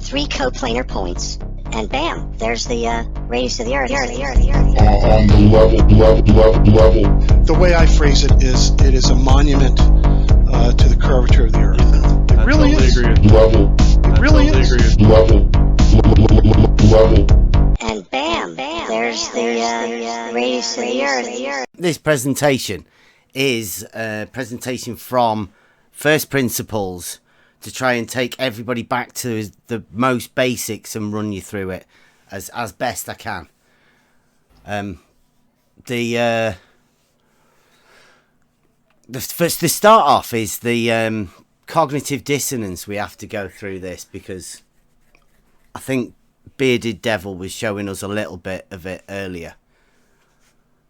3 coplanar points, and bam, there's the radius of the Earth. On the level. The way I phrase it is a monument to the curvature of the Earth. It really is. Level. It really is. Level. And bam, there's the radius of the Earth. This presentation is a presentation from first principles to try and take everybody back to the most basics and run you through it as best I can. The start off is the cognitive dissonance. We have to go through this because I think Bearded Devil was showing us a little bit of it earlier.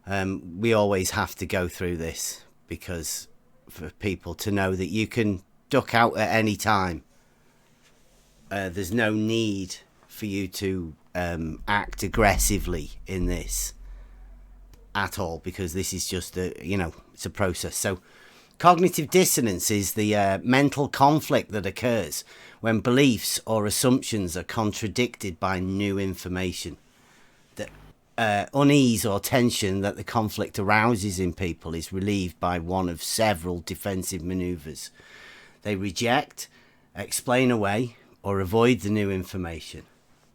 We always have to go through this because for people to know that you can duck out at any time. There's no need for you to act aggressively in this at all, because this is just it's a process. So cognitive dissonance is the mental conflict that occurs when beliefs or assumptions are contradicted by new information. The unease or tension that the conflict arouses in people is relieved by one of several defensive maneuvers. They reject, explain away, or avoid the new information.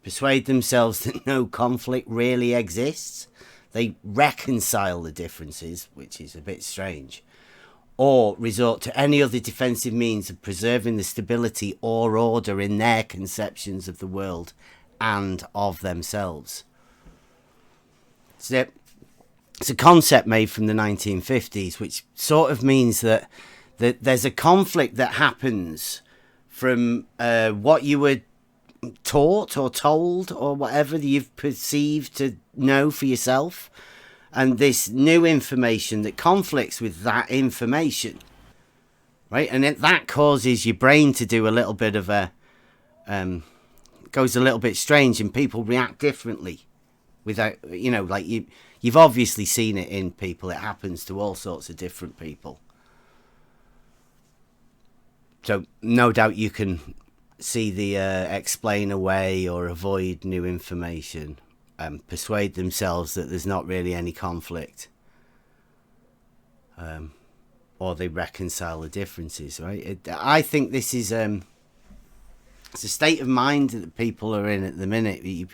Persuade themselves that no conflict really exists. They reconcile the differences, which is a bit strange, or resort to any other defensive means of preserving the stability or order in their conceptions of the world and of themselves. So it's a concept made from the 1950s, which sort of means that there's a conflict that happens from what you were taught or told or whatever that you've perceived to know for yourself, and this new information that conflicts with that information, right? And that causes your brain to do a little bit of goes a little bit strange, and people react differently without, like you've obviously seen it in people. It happens to all sorts of different people. So no doubt you can see the explain away or avoid new information, persuade themselves that there's not really any conflict, or they reconcile the differences, right? I think this is it's a state of mind that people are in at the minute. You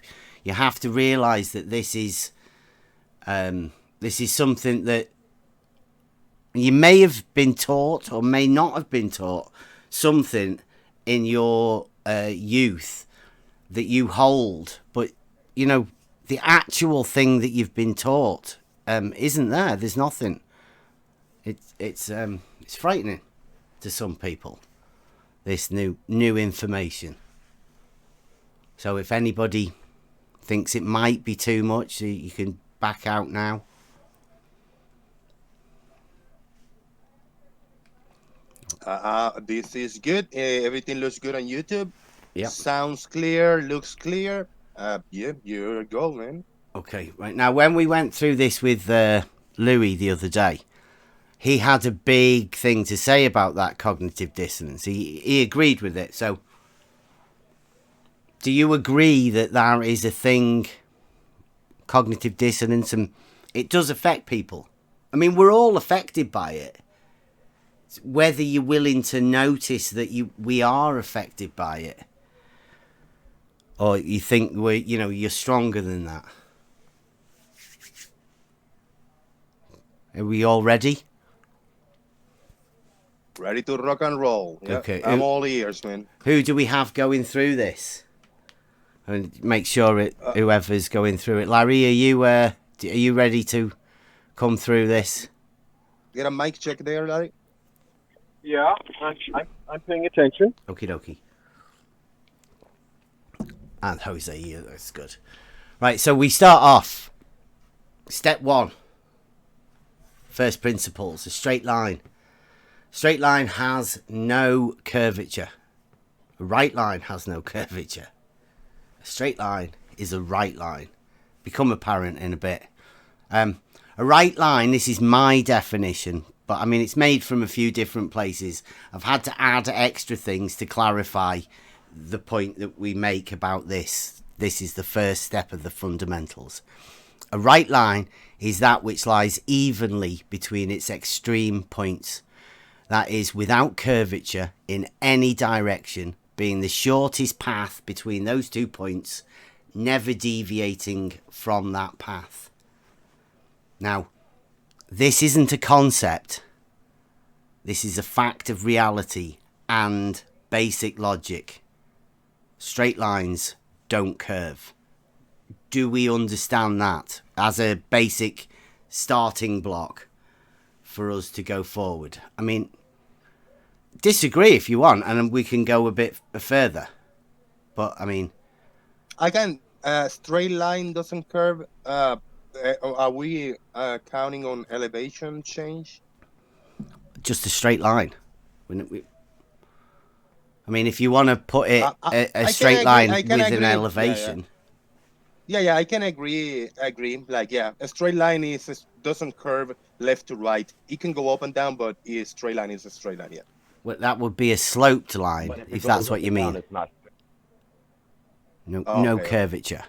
have to realise that this is something that you may have been taught or may not have been taught something in your youth that you hold, but the actual thing that you've been taught isn't there. There's nothing. It's frightening to some people, this new information. So if anybody thinks it might be too much, you can back out now. This is good. Everything looks good on YouTube. Yeah. Sounds clear. Looks clear. Yeah, you're a go, man. Okay, right. Now, when we went through this with Louis the other day, he had a big thing to say about that cognitive dissonance. He agreed with it. So, do you agree that there is a thing, cognitive dissonance, and it does affect people? I mean, we're all affected by it. Whether you're willing to notice that we are affected by it, or you think you're stronger than that. Are we all ready? Ready to rock and roll. Yep. Okay. I'm all ears, man. Who do we have going through this? And make sure whoever's going through it. Larry, are you ready to come through this? Get a mic check there, Larry. Yeah, I'm paying attention. Okie dokie. And Jose, yeah, that's good. Right, so we start off. Step 1. First principles, a straight line. Straight line has no curvature. A right line has no curvature. A straight line is a right line. Become apparent in a bit. A right line, this is my definition, but I mean it's made from a few different places. I've had to add extra things to clarify the point that we make about this. This is the first step of the fundamentals. A right line is that which lies evenly between its extreme points. That is, without curvature in any direction, being the shortest path between those 2 points, never deviating from that path. Now, this isn't a concept. This is a fact of reality and basic logic. Straight lines don't curve. Do we understand that as a basic starting block for us to go forward? I mean, disagree if you want, and we can go a bit further. But, I mean... Again, straight line doesn't curve. Are we counting on elevation change? Just a straight line. I mean, if you want to put it a straight line with an elevation... Yeah, I can agree. Like, yeah, a straight line doesn't curve left to right. It can go up and down, but a straight line is a straight line. Yeah. Well, that would be a sloped line, if that's what you mean. It's not. No curvature.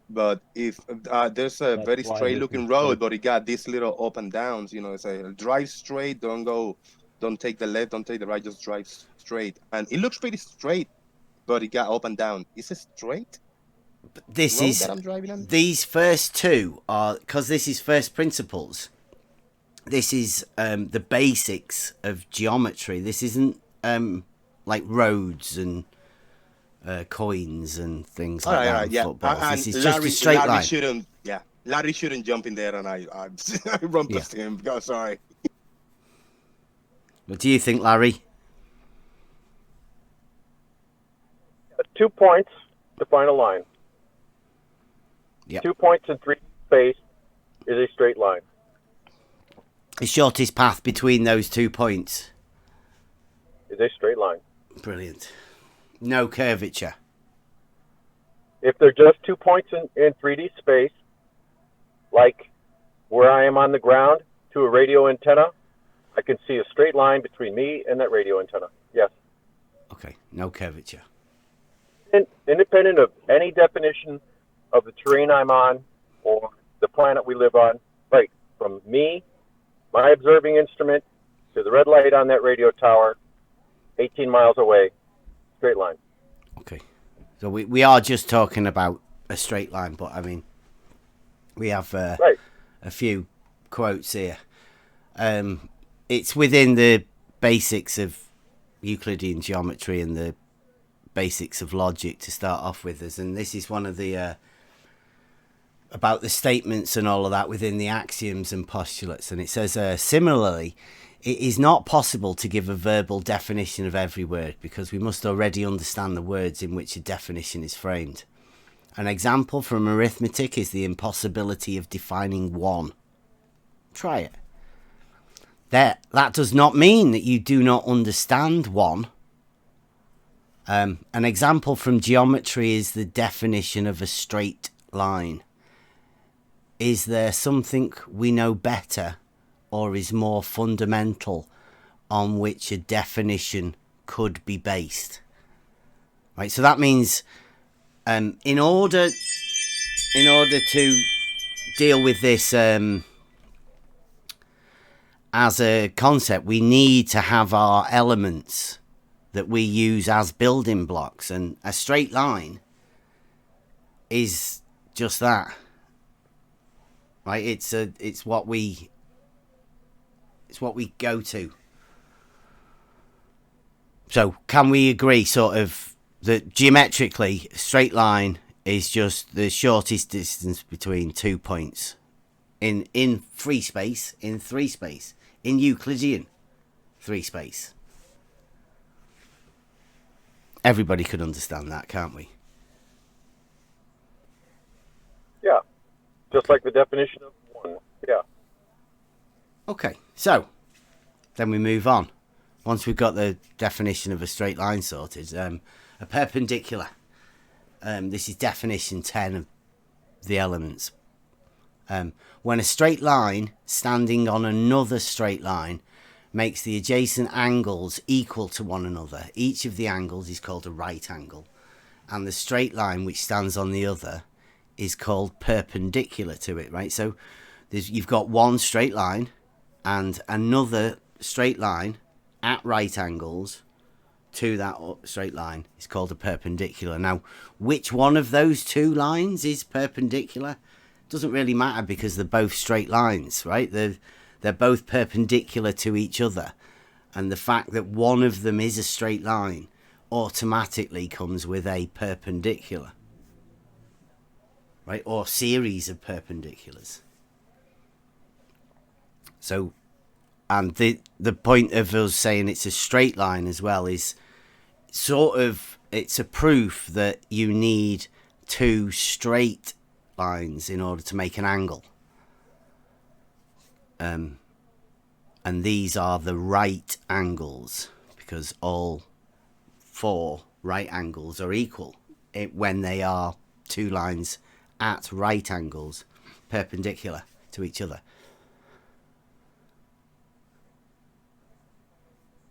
But if there's a very straight looking road, but it got these little up and downs, it's a drive straight. Don't take the left, don't take the right, just drive straight. And it looks pretty straight, but it got up and down. Is it straight? This road is that I'm driving on? These first two are, because this is first principles. This is the basics of geometry. This isn't like roads and coins and things like that. Yeah. Footballs. This is Larry, just a straight line. Larry shouldn't jump in there, and I run past him. Oh, sorry. What do you think, Larry? 2 points define a line. Yep. 2 points in 3 space is a straight line. The shortest path between those 2 points Is a straight line. Brilliant. No curvature. If they're just 2 points in 3D space, like where I am on the ground to a radio antenna, I can see a straight line between me and that radio antenna. Yes. Okay, no curvature. Independent of any definition of the terrain I'm on or the planet we live on, right, from me, my observing instrument, to the red light on that radio tower, 18 miles away, straight line. Okay. So we are just talking about a straight line, but I mean, we have a few quotes here. It's within the basics of Euclidean geometry and the basics of logic to start off with us, and this is one of the about the statements and all of that within the axioms and postulates. And it says, similarly, it is not possible to give a verbal definition of every word because we must already understand the words in which a definition is framed. An example from arithmetic is the impossibility of defining 1. Try it. That does not mean that you do not understand 1. An example from geometry is the definition of a straight line. Is there something we know better or is more fundamental on which a definition could be based? Right, so that means in order to deal with this as a concept, we need to have our elements that we use as building blocks, and a straight line is just that. Right, it's what we go to. So can we agree sort of that geometrically a straight line is just the shortest distance between 2 points in free space, in 3 space, in Euclidean 3 space? Everybody could understand that, can't we? Yeah. Just like the definition of 1. Yeah. Okay, so then we move on. Once we've got the definition of a straight line sorted, a perpendicular. This is definition 10 of the elements. When a straight line standing on another straight line makes the adjacent angles equal to one another. Each of the angles is called a right angle, and the straight line which stands on the other is called perpendicular to it, right? So you've got one straight line and another straight line at right angles to that straight line is called a perpendicular. Now, which one of those two lines is perpendicular doesn't really matter, because they're both straight lines, right? They're both perpendicular to each other, and the fact that one of them is a straight line automatically comes with a perpendicular, right? Or series of perpendiculars. So, and the point of us saying it's a straight line as well is sort of, it's a proof that you need two straight lines in order to make an angle. And these are the right angles, because all four right angles are equal when they are two lines at right angles perpendicular to each other.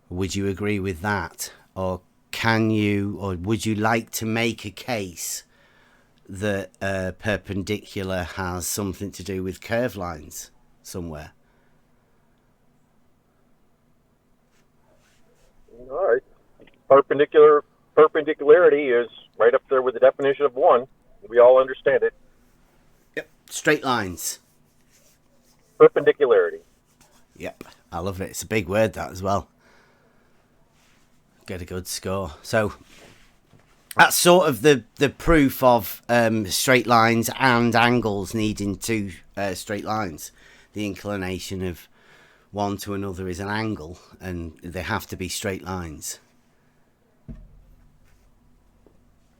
Would you agree with that? Or would you like to make a case that perpendicular has something to do with curved lines somewhere? All right. Perpendicularity is right up there with the definition of one. We all understand it. Yep. Straight lines. Perpendicularity. Yep. I love it. It's a big word, that, as well. Get a good score. So that's sort of the proof of straight lines and angles needing two straight lines. The inclination of one to another is an angle, and they have to be straight lines.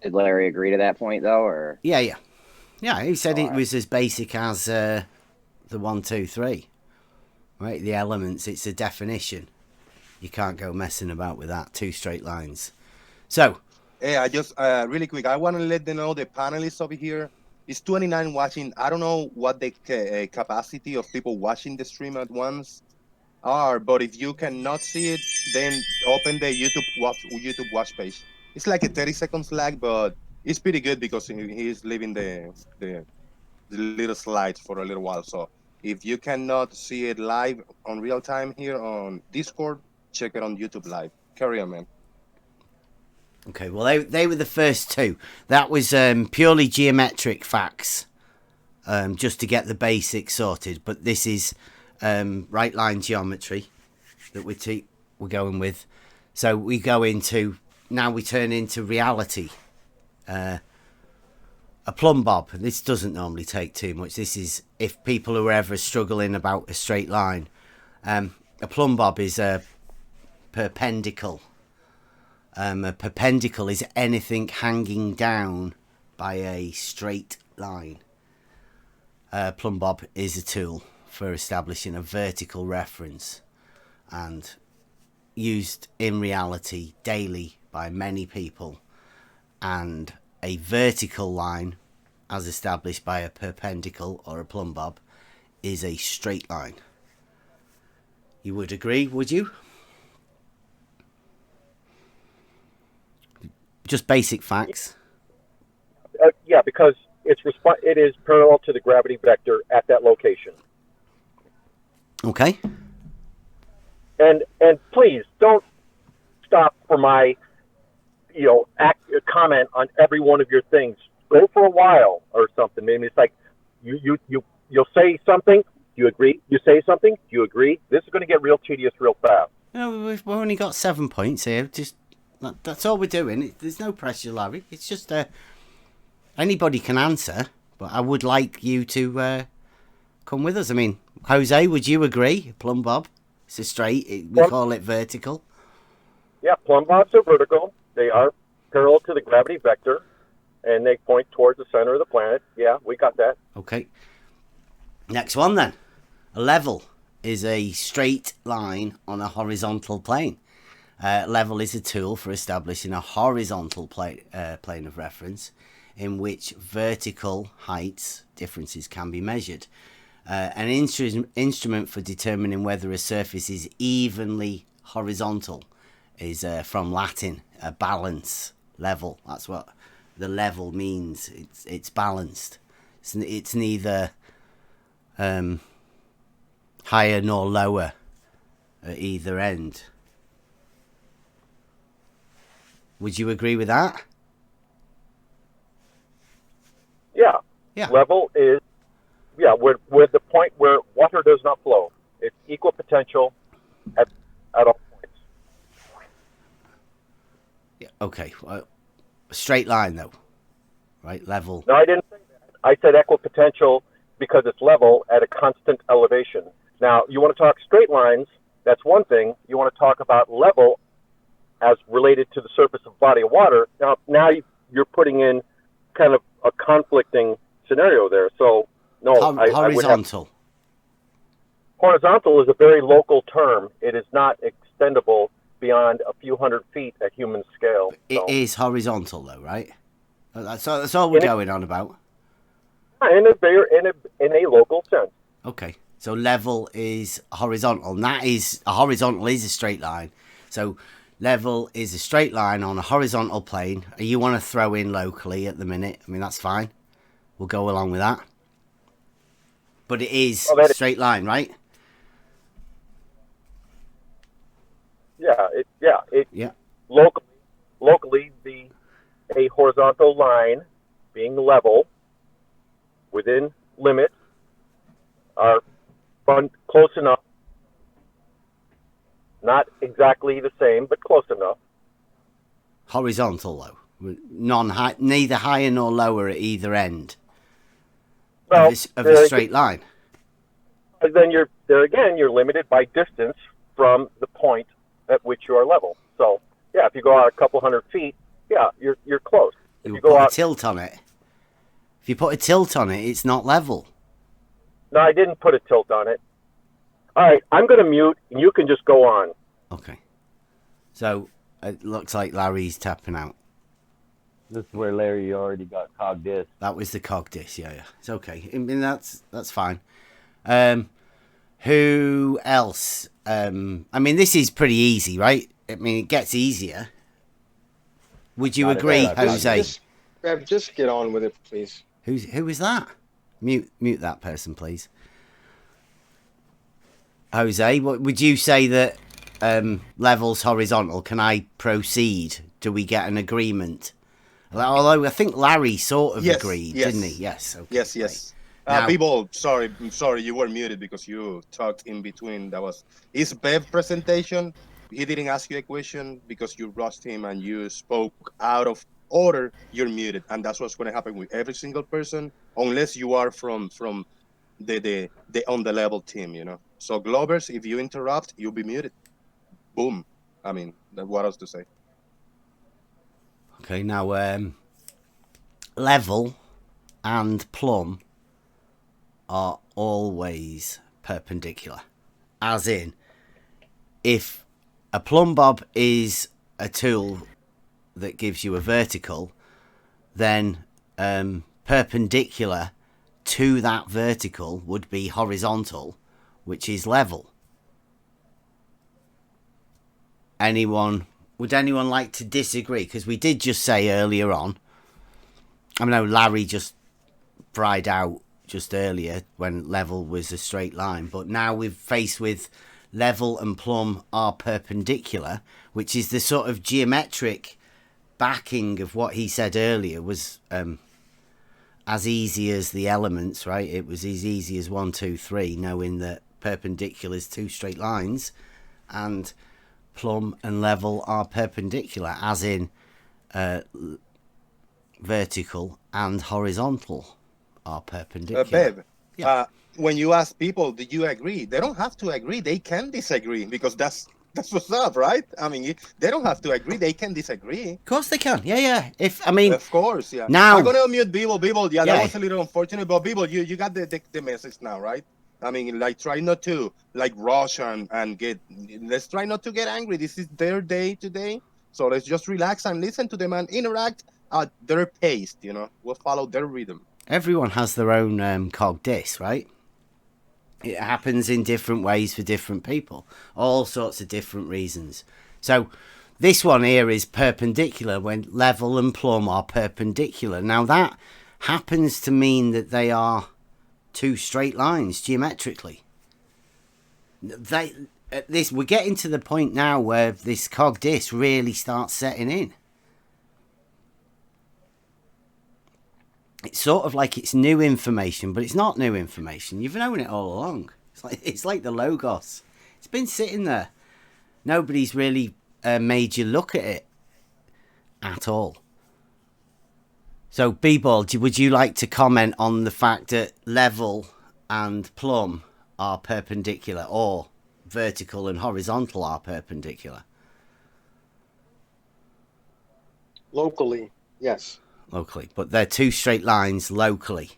Did Larry agree to that point, though, or? Yeah. He said it was as basic as the 1, 2, 3. Right, the elements. It's a definition. You can't go messing about with that. Two straight lines. So, hey, I just really quick, I want to let them know the panelists over here. It's 29 watching. I don't know what the capacity of people watching the stream at once are, but if you cannot see it, then open the YouTube watch page. It's like a 30 seconds lag, but it's pretty good because he's leaving the little slides for a little while. So if you cannot see it live on real time here on Discord, check it on YouTube live. Carry on, man. Okay, well, they were the first two. That was purely geometric facts, just to get the basics sorted. But this is right line geometry that we're going with. So we go into, now we turn into reality. A plumb bob. This doesn't normally take too much. This is if people are ever struggling about a straight line. A plumb bob is a perpendicle. A perpendicle is anything hanging down by a straight line. Plumb bob is a tool for establishing a vertical reference and used in reality daily by many people. And a vertical line, as established by a perpendicle or a plumb bob, is a straight line. You would agree, would you? Just basic facts. Yeah, because it is parallel to the gravity vector at that location. Okay. And please don't stop for my comment on every one of your things. Go for a while or something. Maybe it's like you'll say something. Do you agree? You say something. Do you agree? This is going to get real tedious real fast. No, we've only got 7 points here. Just that's all we're doing. There's no pressure, Larry. It's just anybody can answer, but I would like you to come with us. I mean, Jose, would you agree? Plumb bob. It's a straight. We call it vertical. Yeah, plumb bobs are vertical. They are parallel to the gravity vector, and they point towards the center of the planet. Yeah, we got that. Okay. Next one then. A level is a straight line on a horizontal plane. Level is a tool for establishing a horizontal plane of reference in which vertical heights differences can be measured. An instrument for determining whether a surface is evenly horizontal is from Latin, a balance level. That's what the level means. It's balanced. It's neither higher nor lower at either end. Would you agree with that? Yeah. Yeah. Level is, with the point where water does not flow. It's equal potential at all points. Yeah. Okay. Well, straight line though, right? Level. No, I didn't say that. I said equipotential because it's level at a constant elevation. Now, you want to talk straight lines, that's one thing. You want to talk about level as related to the surface of a body of water. Now you're putting in kind of a conflicting scenario there. So, no, I would have... Horizontal. Horizontal is a very local term. It is not extendable beyond a few hundred feet at human scale. It is horizontal though, right? That's all we're going on about. In a local sense. Okay, so level is horizontal, and that is a horizontal is a straight line. So level is a straight line on a horizontal plane. You want to throw in locally at the minute? I mean, that's fine. We'll go along with that. But it is a straight line, right? Yeah. Locally, a horizontal line being level within limits are close enough. Not exactly the same, but close enough. Horizontal though, neither higher nor lower at either end Well, of a straight line. Then you're limited by distance from the point at which you are level. So yeah, if you go out a couple hundred feet, yeah, you're close. You put a tilt on it. If you put a tilt on it, it's not level. No, I didn't put a tilt on it. All right, I'm going to mute, and you can just go on. Okay. So it looks like Larry's tapping out. This is where Larry already got cog dis. That was the cog dis, yeah. It's okay. I mean, that's fine. Who else? I mean, this is pretty easy, right? I mean, it gets easier. Would you agree, Jose? Just get on with it, please. Who is that? Mute that person, please. Jose, what would you say that level's horizontal? Can I proceed? Do we get an agreement? Although I think Larry sort of agreed, didn't he? Yes. Okay, Yes. Now, people, I'm sorry, you were muted because you talked in between. Is Bev presentation? He didn't ask you a question because you rushed him and you spoke out of order. You're muted, and that's what's going to happen with every single person, unless you are from the on the level team, you know. So Glovers, if you interrupt, you'll be muted. Boom. I mean, what else to say? Okay, now level and plumb are always perpendicular. As in, if a plumb bob is a tool that gives you a vertical, then perpendicular to that vertical would be horizontal, which is level. Would anyone like to disagree? Because we did just say earlier on, I know Larry just fried out just earlier when level was a straight line, but now we're faced with level and plumb are perpendicular, which is the sort of geometric backing of what he said earlier was as easy as the elements, right? It was as easy as 1, 2, 3, knowing that perpendicular is two straight lines, and plumb and level are perpendicular, as in vertical and horizontal are perpendicular. Bev, when you ask people, do you agree? They don't have to agree. They can disagree because that's what's up, right? I mean, they don't have to agree. They can disagree. Of course they can. Yeah. Of course, yeah. Now I'm gonna unmute Bible. Yeah, that was a little unfortunate, but Bible, you got the message now, right? I mean, like, try not to rush and get. Let's try not to get angry. This is their day today, so let's just relax and listen to them and interact at their pace. You know, we'll follow their rhythm. Everyone has their own cog dis, right? It happens in different ways for different people, all sorts of different reasons. So this one here is perpendicular when level and plumb are perpendicular. Now that happens to mean that they are two straight lines geometrically. We're getting to the point now where this cog disc really starts setting in. It's sort of like it's new information, but it's not new information. You've known it all along. It's like the Logos. It's been sitting there. Nobody's really made you look at it at all. So, B-Ball, would you like to comment on the fact that level and plumb are perpendicular, or vertical and horizontal are perpendicular? Locally, yes. Locally, but they're two straight lines locally.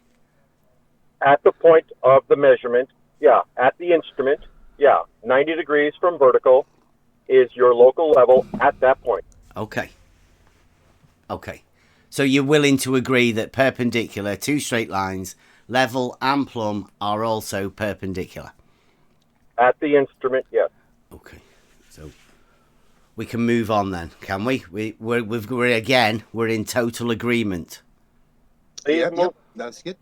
At the point of the measurement, yeah. At the instrument, yeah. 90 degrees from vertical is your local level at that point. Okay. So you're willing to agree that perpendicular, two straight lines, level and plumb are also perpendicular? At the instrument, yes. Okay. So we can move on then, can we? We're in total agreement. Yep, that's good.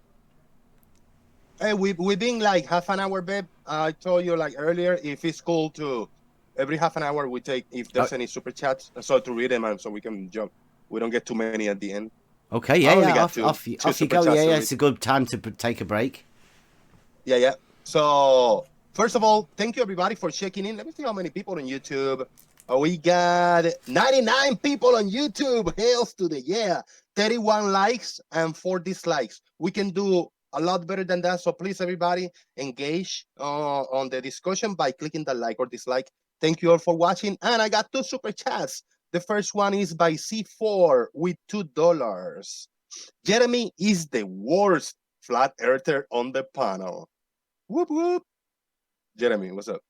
Hey, we've been like half an hour, babe. I told you like earlier, if it's cool to every half an hour we take, if there's any super chats, so to read them and so we can jump. We don't get too many at the end. Okay, yeah. Off you go. Yeah, it's a good time to take a break. Yeah. So first of all, thank you everybody for checking in. Let me see how many people on YouTube. We got 99 people on YouTube. Hails to the 31 likes and 4 dislikes. We can do a lot better than that. So please, everybody, engage on the discussion by clicking the like or dislike. Thank you all for watching. And I got 2 super chats. The first one is by C4 with $2. Jeremy is the worst flat earther on the panel. Whoop, whoop. Jeremy, what's up?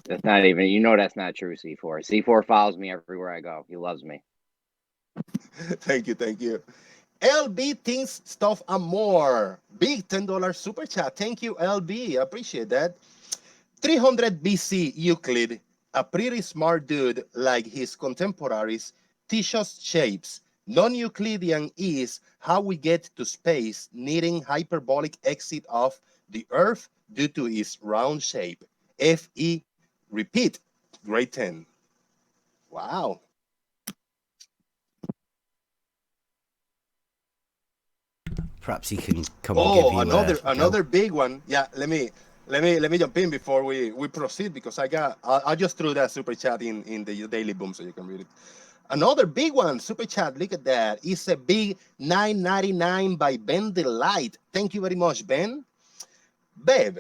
That's not even, that's not true, C4. C4 follows me everywhere I go. He loves me. Thank you. LB thinks stuff and more. Big $10 super chat. Thank you, LB. Appreciate that. 300 BC Euclid, a pretty smart dude like his contemporaries, teaches shapes. Non-Euclidean is how we get to space, needing hyperbolic exit of the Earth due to its round shape. FE, repeat, grade 10. Wow. Perhaps he can come and give you another big one. Yeah, let me jump in before we proceed, because I just threw that super chat in the daily boom so you can read it. Another big one, super chat. Look at that. It's a big $9.99 by Ben the Light. Thank you very much, Ben. Babe,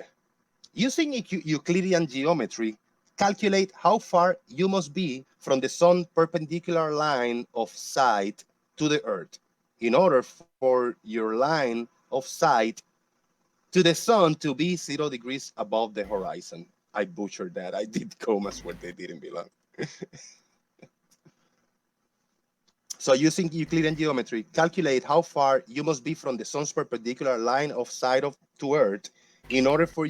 using Euclidean geometry, calculate how far you must be from the sun perpendicular line of sight to the Earth in order for your line of sight to the sun to be 0 degrees above the horizon. I butchered that. I did commas where they didn't belong. So using Euclidean geometry, calculate how far you must be from the sun's perpendicular line of sight to Earth in order for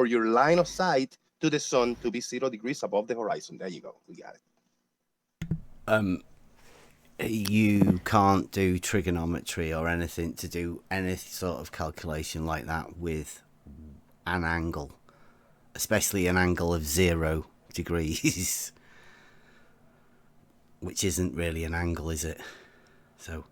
your line of sight to the sun to be 0 degrees above the horizon. There you go. We got it. You can't do trigonometry or anything to do any sort of calculation like that with an angle, especially an angle of 0 degrees, which isn't really an angle, is it? So,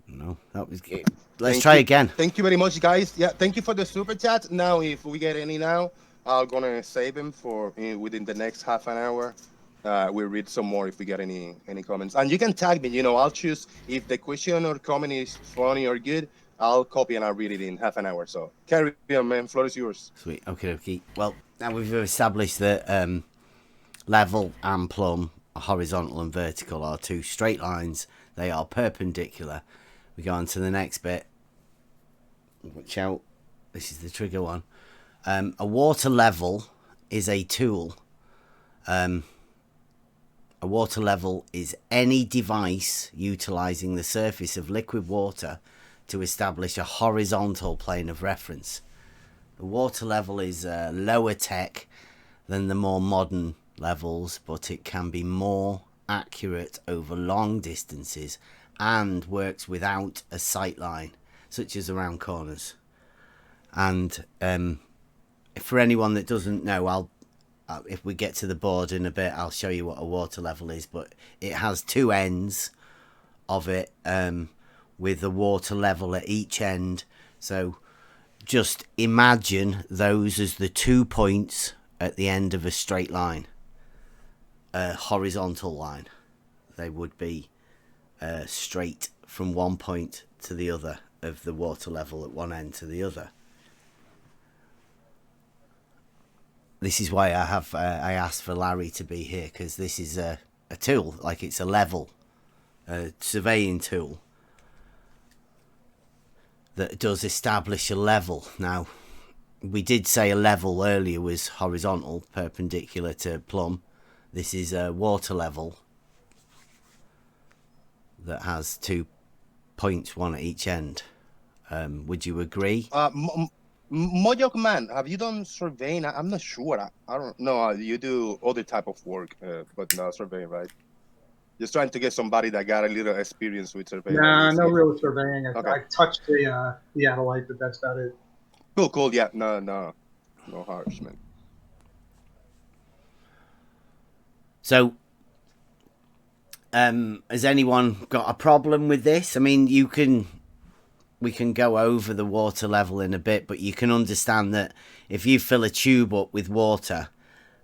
no, that was good. Let's try again. Thank you very much, guys. Yeah, thank you for the super chat. Now, if we get any now, I'm gonna save them for within the next half an hour. We'll read some more if we get any comments. And you can tag me, I'll choose if the question or comment is funny or good, I'll copy and I'll read it in half an hour. So carry on, man. Floor is yours. Sweet. Okay. Well, now we've established that level and plumb, horizontal and vertical, are two straight lines. They are perpendicular. We go on to the next bit. Watch out. This is the trigger one. A water level is a tool. A water level is any device utilizing the surface of liquid water to establish a horizontal plane of reference. The water level is lower tech than the more modern levels, but it can be more accurate over long distances and works without a sight line, such as around corners. And for anyone that doesn't know, if we get to the board in a bit, I'll show you what a water level is. But it has two ends of it, with the water level at each end. So just imagine those as the 2 points at the end of a straight line, a horizontal line. They would be straight from one point to the other of the water level at one end to the other. This is why I asked for Larry to be here, because this is a tool, like it's a level, a surveying tool that does establish a level. Now, we did say a level earlier was horizontal, perpendicular to plumb. This is a water level that has 2 points, one at each end. Would you agree? Mojok man, have you done surveying? I'm not sure. I don't know. You do other type of work, but not surveying, right? Just trying to get somebody that got a little experience with surveying. Nah, no real surveying. Okay. I touched the Adelaide, but that's about it. Cool. Yeah, no harsh, man. So, has anyone got a problem with this? I mean, we can go over the water level in a bit, but you can understand that if you fill a tube up with water,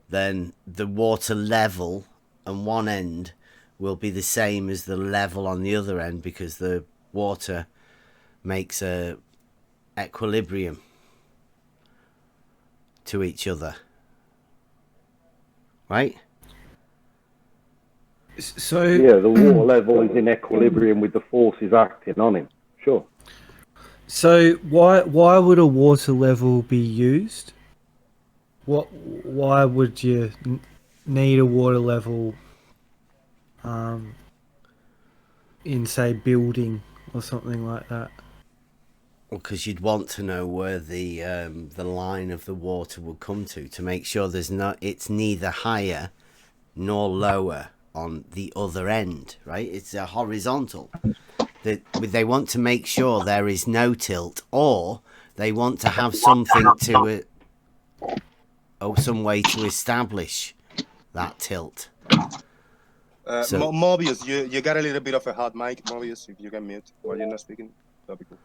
then the water level on one end will be the same as the level on the other end, because the water makes a equilibrium to each other, right? So yeah, the water level is in equilibrium with the forces acting on him. Sure. So why would a water level be used? Why would you need a water level in, say, building or something like that? Well, because you'd want to know where the line of the water would come to make sure it's neither higher nor lower on the other end, right? It's a horizontal. They want to make sure there is no tilt, or they want to have something to it, some way to establish that tilt. So, Mobius, you got a little bit of a hot mic, Mobius. If you can mute while you're not speaking, that'd be cool.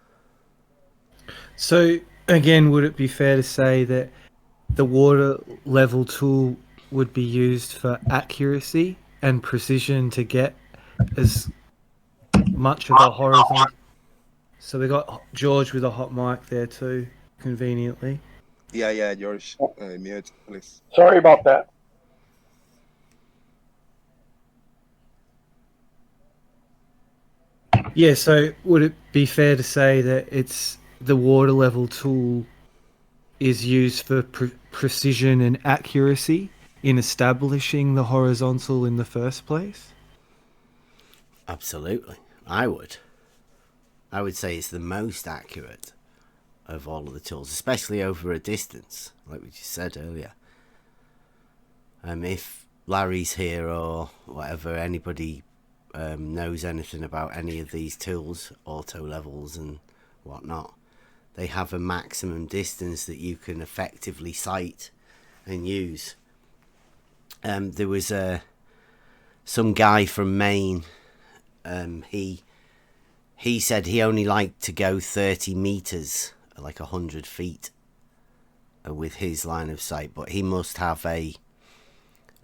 So again, would it be fair to say that the water level tool would be used for accuracy and precision to get as much of a horizontal? So we got George with a hot mic there too, conveniently. Yeah, George, mute, please. Sorry about that. Yeah, so would it be fair to say that it's the water level tool is used for precision and accuracy in establishing the horizontal in the first place? Absolutely. I would say it's the most accurate of all of the tools, especially over a distance, like we just said earlier. If Larry's here or whatever, anybody knows anything about any of these tools, auto levels and whatnot, they have a maximum distance that you can effectively sight and use. There was some guy from Maine. He said he only liked to go 30 meters, like 100 feet, with his line of sight, but he must have a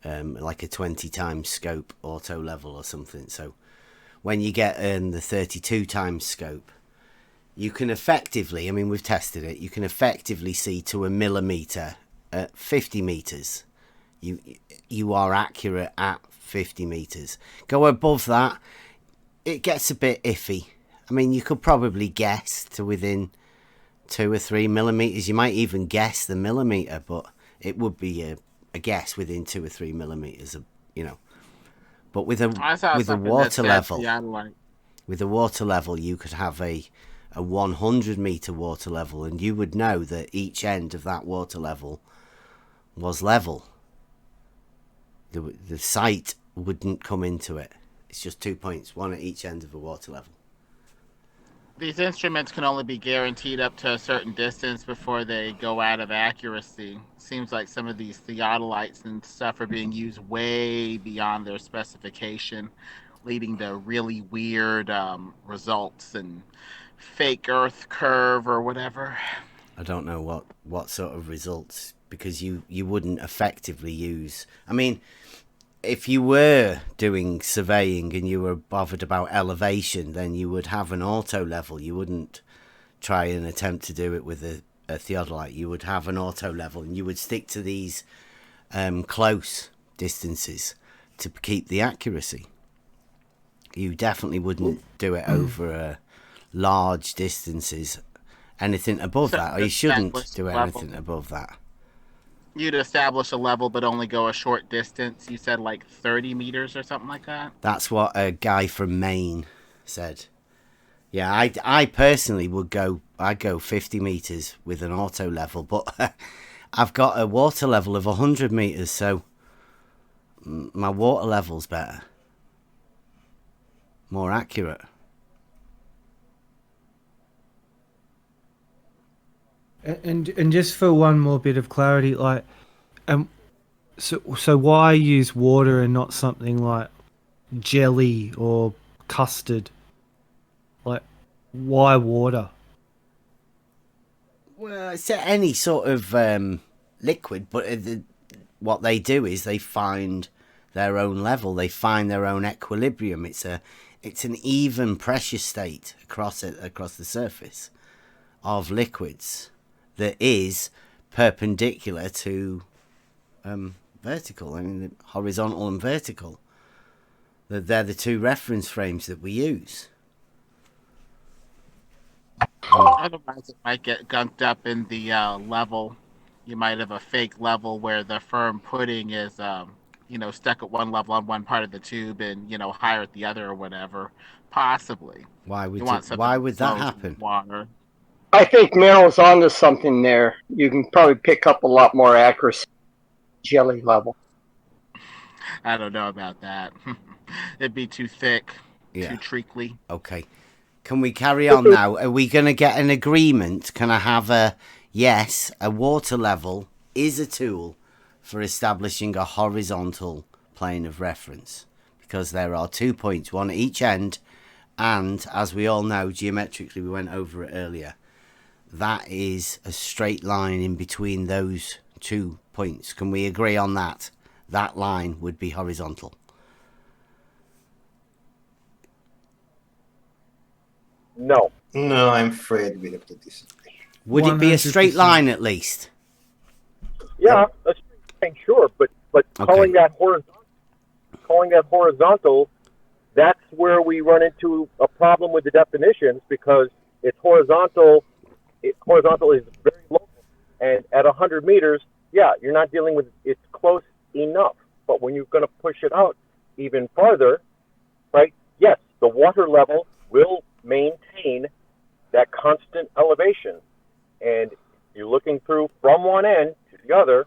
like a 20 times scope auto level or something. So when you get in the 32 times scope, you can effectively, I mean, we've tested it, you can effectively see to a millimeter at 50 meters. You are accurate at 50 meters. Go above that, it gets a bit iffy. I mean, you could probably guess to within 2 or 3 millimeters. You might even guess the millimeter, but it would be a guess within 2 or 3 millimeters, you know. But with a water level, you could have a a 100 meter water level, and you would know that each end of that water level was level. The sight wouldn't come into it. It's just 2 points, one at each end of a water level. These instruments can only be guaranteed up to a certain distance before they go out of accuracy. Seems like some of these theodolites and stuff are being used way beyond their specification, leading to really weird results and fake Earth curve or whatever. I don't know what sort of results, because you wouldn't effectively use... I mean, if you were doing surveying and you were bothered about elevation, then you would have an auto level. You wouldn't try and attempt to do it with a theodolite. You would have an auto level, and you would stick to these close distances to keep the accuracy. You definitely wouldn't do it over large distances, anything above that, or you shouldn't do anything above that. You'd establish a level but only go a short distance. You said like 30 meters or something like that? That's what a guy from Maine said. Yeah, I personally would I'd go 50 meters with an auto level, but I've got a water level of 100 meters, so my water level's better. More accurate. And just for one more bit of clarity, like, so why use water and not something like jelly or custard? Like, why water? Well, it's any sort of liquid, but what they do is they find their own level. They find their own equilibrium. It's an even pressure state across the surface of liquids that is perpendicular to vertical. I mean, horizontal and vertical. They're the two reference frames that we use. Otherwise, it might get gunked up in the level. You might have a fake level where the firm pudding is, stuck at one level on one part of the tube and, higher at the other or whatever. Possibly. Why would that happen? Water. I think Meryl's onto something there. You can probably pick up a lot more accuracy jelly level. I don't know about that. It'd be too thick, Yeah. too treacly. Okay. Can we carry on now? Are we going to get an agreement? Can I have a water level is a tool for establishing a horizontal plane of reference, because there are 2 points, one at each end, and as we all know, geometrically, we went over it earlier, that is a straight line in between those 2 points. Can we agree on that? That line would be horizontal. No. No, I'm afraid we have to disagree. Would it be a straight line at least? Yeah, a straight line, sure, but calling that horizontal, that's where we run into a problem with the definitions, because it's horizontal. Horizontal is very local, and at 100 meters, yeah, you're not dealing with it's close enough. But when you're going to push it out even farther, right? Yes, the water level will maintain that constant elevation, and you're looking through from one end to the other.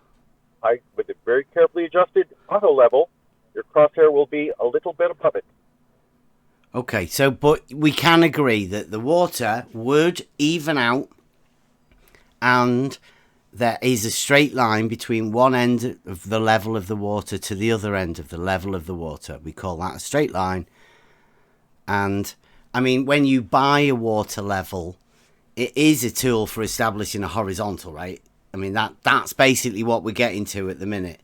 With a very carefully adjusted auto level, your crosshair will be a little bit above it. Okay, so but we can agree that the water would even out, and there is a straight line between one end of the level of the water to the other end of the level of the water. We call that a straight line. And I mean, when you buy a water level, it is a tool for establishing a horizontal, right? I mean, that's basically what we're getting to at the minute.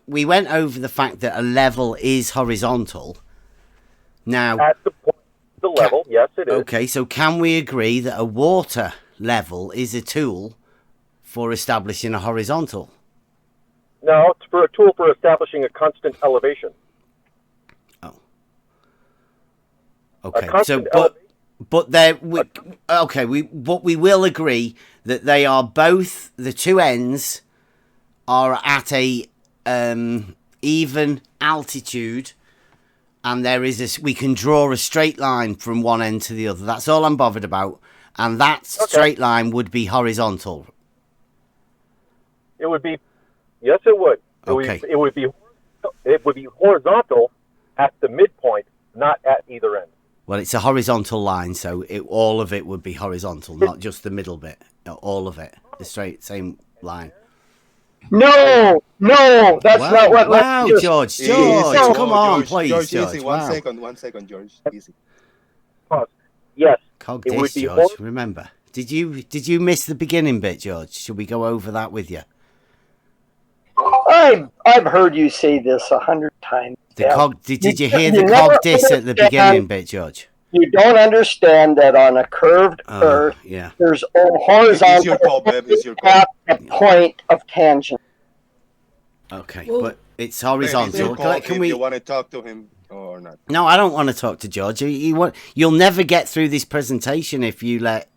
We went over the fact that a level is horizontal. Now, at the point of the level, yes, it is. Okay, so can we agree that a water level is a tool for establishing a horizontal? No, it's a tool for establishing a constant elevation. Oh. Okay, so but we will agree that they are both, the two ends are at a even altitude and we can draw a straight line from one end to the other. That's all I'm bothered about. And that straight line would be horizontal. It would be, yes, it would. Okay. It would be horizontal at the midpoint, not at either end. Well, it's a horizontal line, so all of it would be horizontal, not just the middle bit. All of it, the same line. No, that's not what. Wow, George, come on, please, George. Easy. One second, George. Easy. Yes. Cogdiss, George. Remember, did you miss the beginning bit, George? Should we go over that with you? I've heard you say this 100 times. Did you hear the cogdiss at the beginning bit, George? You don't understand that on a curved Earth, there's a horizontal at the point of tangent. Okay, but it's horizontal. Can we? You want to talk to him or not? No, I don't want to talk to George. You'll never get through this presentation if you let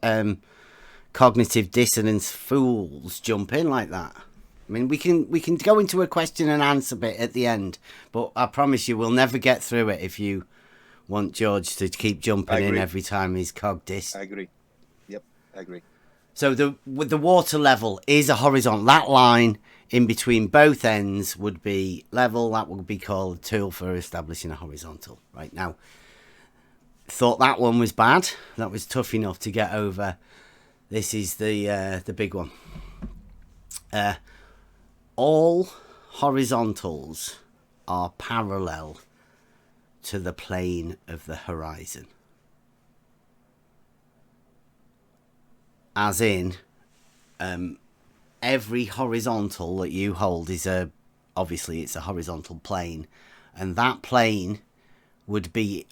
cognitive dissonance fools jump in like that. I mean, we can go into a question and answer bit at the end, but I promise you, we'll never get through it if you want George to keep jumping in every time he's cogdiss. I agree. Yep, I agree. So the water level is a horizontal. That line in between both ends would be level. That would be called a tool for establishing a horizontal. Right now, thought that one was bad. That was tough enough to get over. This is the big one. All horizontals are parallel to the plane of the horizon. As in, every horizontal that you hold is obviously it's a horizontal plane, and that plane would be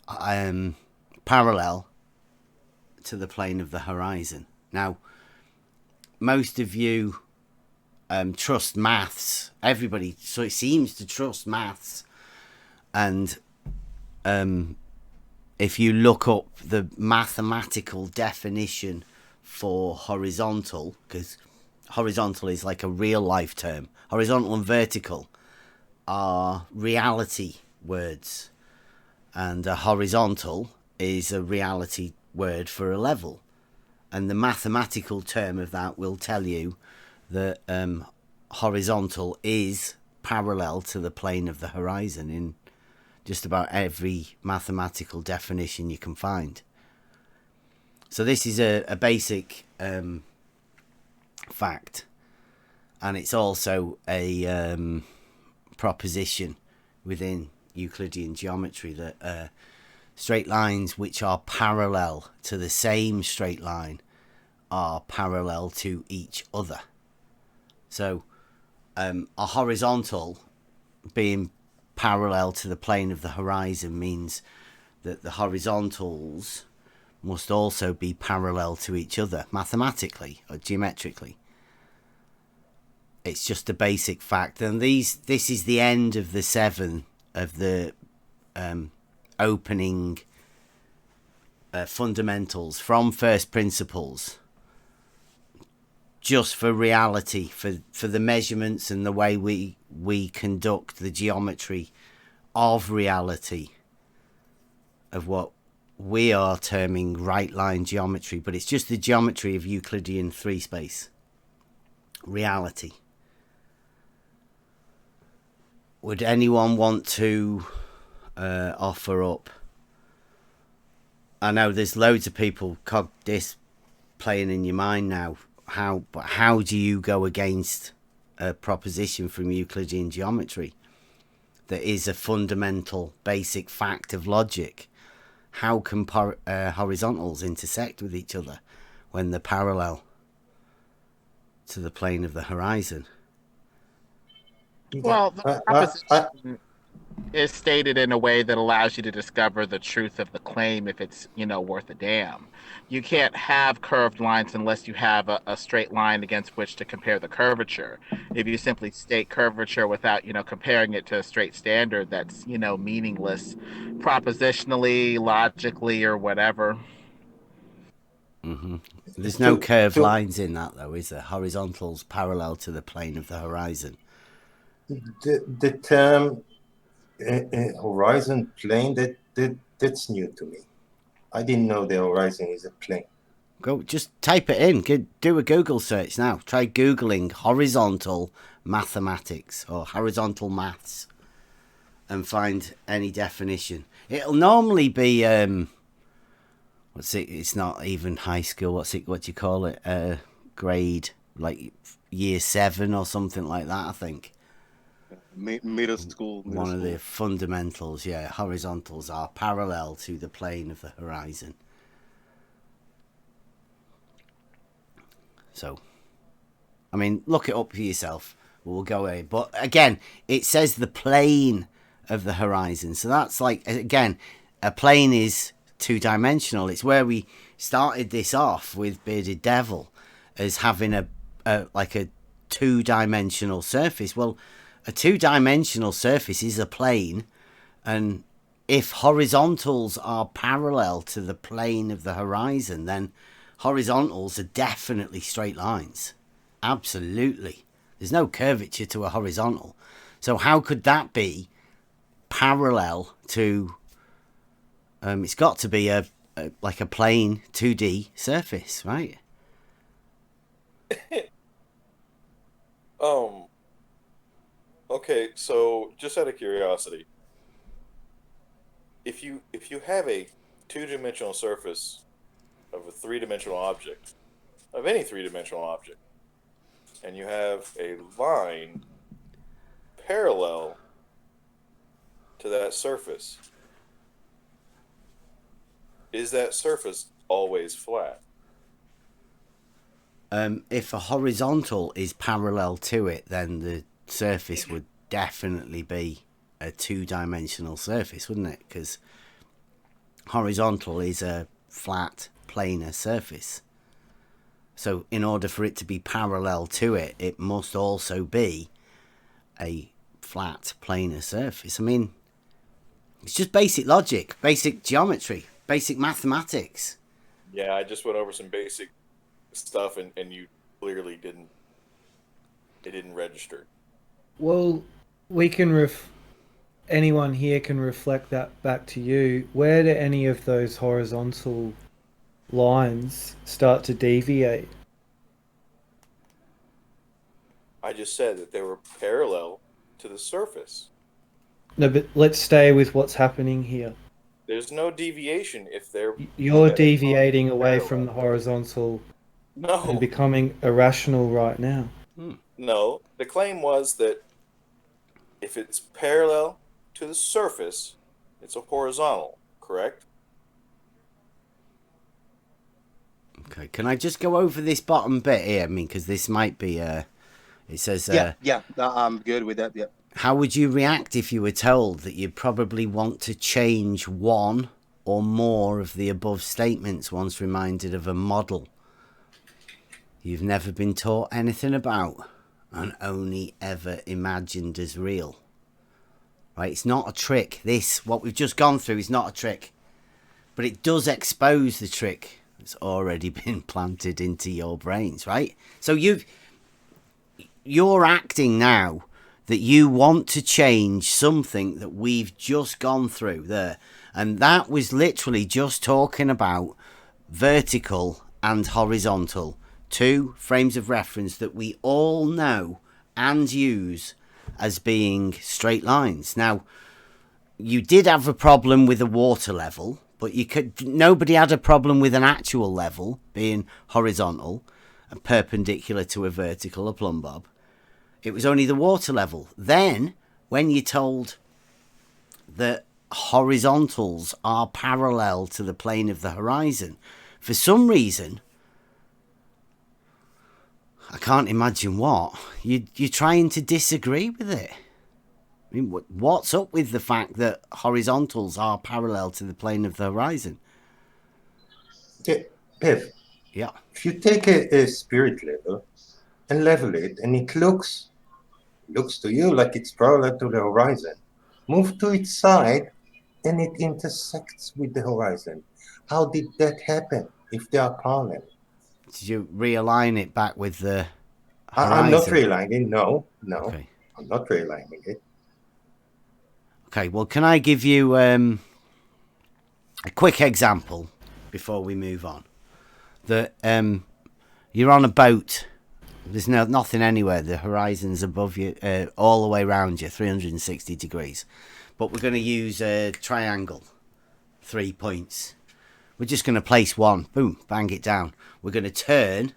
parallel to the plane of the horizon. Now, most of you trust maths. Everybody seems to trust maths, and if you look up the mathematical definition for horizontal, because horizontal is like a real life term, horizontal and vertical are reality words, and a horizontal is a reality word for a level, and the mathematical term of that will tell you that horizontal is parallel to the plane of the horizon in just about every mathematical definition you can find. So this is a basic fact, and it's also a proposition within Euclidean geometry that straight lines which are parallel to the same straight line are parallel to each other. So a horizontal being parallel to the plane of the horizon means that the horizontals must also be parallel to each other mathematically or geometrically. It's just a basic fact, and this is the end of the 7 of the opening fundamentals from first principles, just for reality, for the measurements and the way we conduct the geometry of reality, of what we are terming right line geometry, but it's just the geometry of Euclidean 3 space reality. Would anyone want to offer up? I know there's loads of people cogdiss playing in your mind now. How do you go against a proposition from Euclidean geometry that is a fundamental basic fact of logic? How can horizontals intersect with each other when they're parallel to the plane of the horizon? Well, the proposition is stated in a way that allows you to discover the truth of the claim if it's, worth a damn. You can't have curved lines unless you have a straight line against which to compare the curvature. If you simply state curvature without, comparing it to a straight standard, that's, meaningless propositionally, logically, or whatever. Mm-hmm. There's no curved lines in that, though, is there? Horizontals parallel to the plane of the horizon. The term Horizon plane, that's new to me. I didn't know the horizon is a plane. Go, just type it in. Do a Google search now. Try Googling horizontal mathematics or horizontal maths and find any definition. It'll normally be, what's it? It's not even high school. What do you call it? Grade, like year 7 or something like that, I think. Middle school. One of the fundamentals, yeah. Horizontals are parallel to the plane of the horizon. So, I mean, look it up for yourself. We'll go away. But again, it says the plane of the horizon. So that's like, again, a plane is two-dimensional. It's where we started this off with Bearded Devil as having a two-dimensional surface. Well, a two-dimensional surface is a plane, and if horizontals are parallel to the plane of the horizon, then horizontals are definitely straight lines. Absolutely. There's no curvature to a horizontal. So how could that be parallel to... it's got to be a plane 2D surface, right? Okay, so just out of curiosity, if you have a two-dimensional surface of a three-dimensional object, of any three-dimensional object, and you have a line parallel to that surface, is that surface always flat? If a horizontal is parallel to it, then the surface would definitely be a two-dimensional surface, wouldn't it? Because horizontal is a flat, planar surface. So in order for it to be parallel to it, it must also be a flat, planar surface. I mean, it's just basic logic, basic geometry, basic mathematics. Yeah, I just went over some basic stuff, and you clearly it didn't register. Well, we can anyone here can reflect that back to you. Where do any of those horizontal lines start to deviate? I just said that they were parallel to the surface. No, but let's stay with what's happening here. There's no deviation if they're... You're deviating away from the horizontal and No. becoming irrational right now. No, the claim was that if it's parallel to the surface, it's a horizontal, correct? Okay, can I just go over this bottom bit here? I mean, because this might be... it says... I'm good with that, yeah. How would you react if you were told that you'd probably want to change one or more of the above statements once reminded of a model you've never been taught anything about and only ever imagined as real? Right, it's not a trick. What we've just gone through is not a trick. But it does expose the trick that's already been planted into your brains, right? So you're acting now that you want to change something that we've just gone through there. And that was literally just talking about vertical and horizontal, two frames of reference that we all know and use as being straight lines. Now, you did have a problem with a water level, but nobody had a problem with an actual level being horizontal and perpendicular to a vertical, a plumb bob. It was only the water level. Then, when you're told that horizontals are parallel to the plane of the horizon, for some reason, I can't imagine what, you're trying to disagree with it. I mean, what's up with the fact that horizontals are parallel to the plane of the horizon? Bev, yeah. If you take a spirit level and level it, and it looks to you like it's parallel to the horizon, move to its side, and it intersects with the horizon. How did that happen if they are parallel? Did you realign it back with the horizon? I'm not realigning, no. Okay. I'm not realigning it. Okay, well, can I give you a quick example before we move on? That you're on a boat. There's nothing anywhere. The horizon's above you, all the way around you, 360 degrees. But we're going to use a triangle, 3 points. We're just going to place one, boom, bang it down. We're going to turn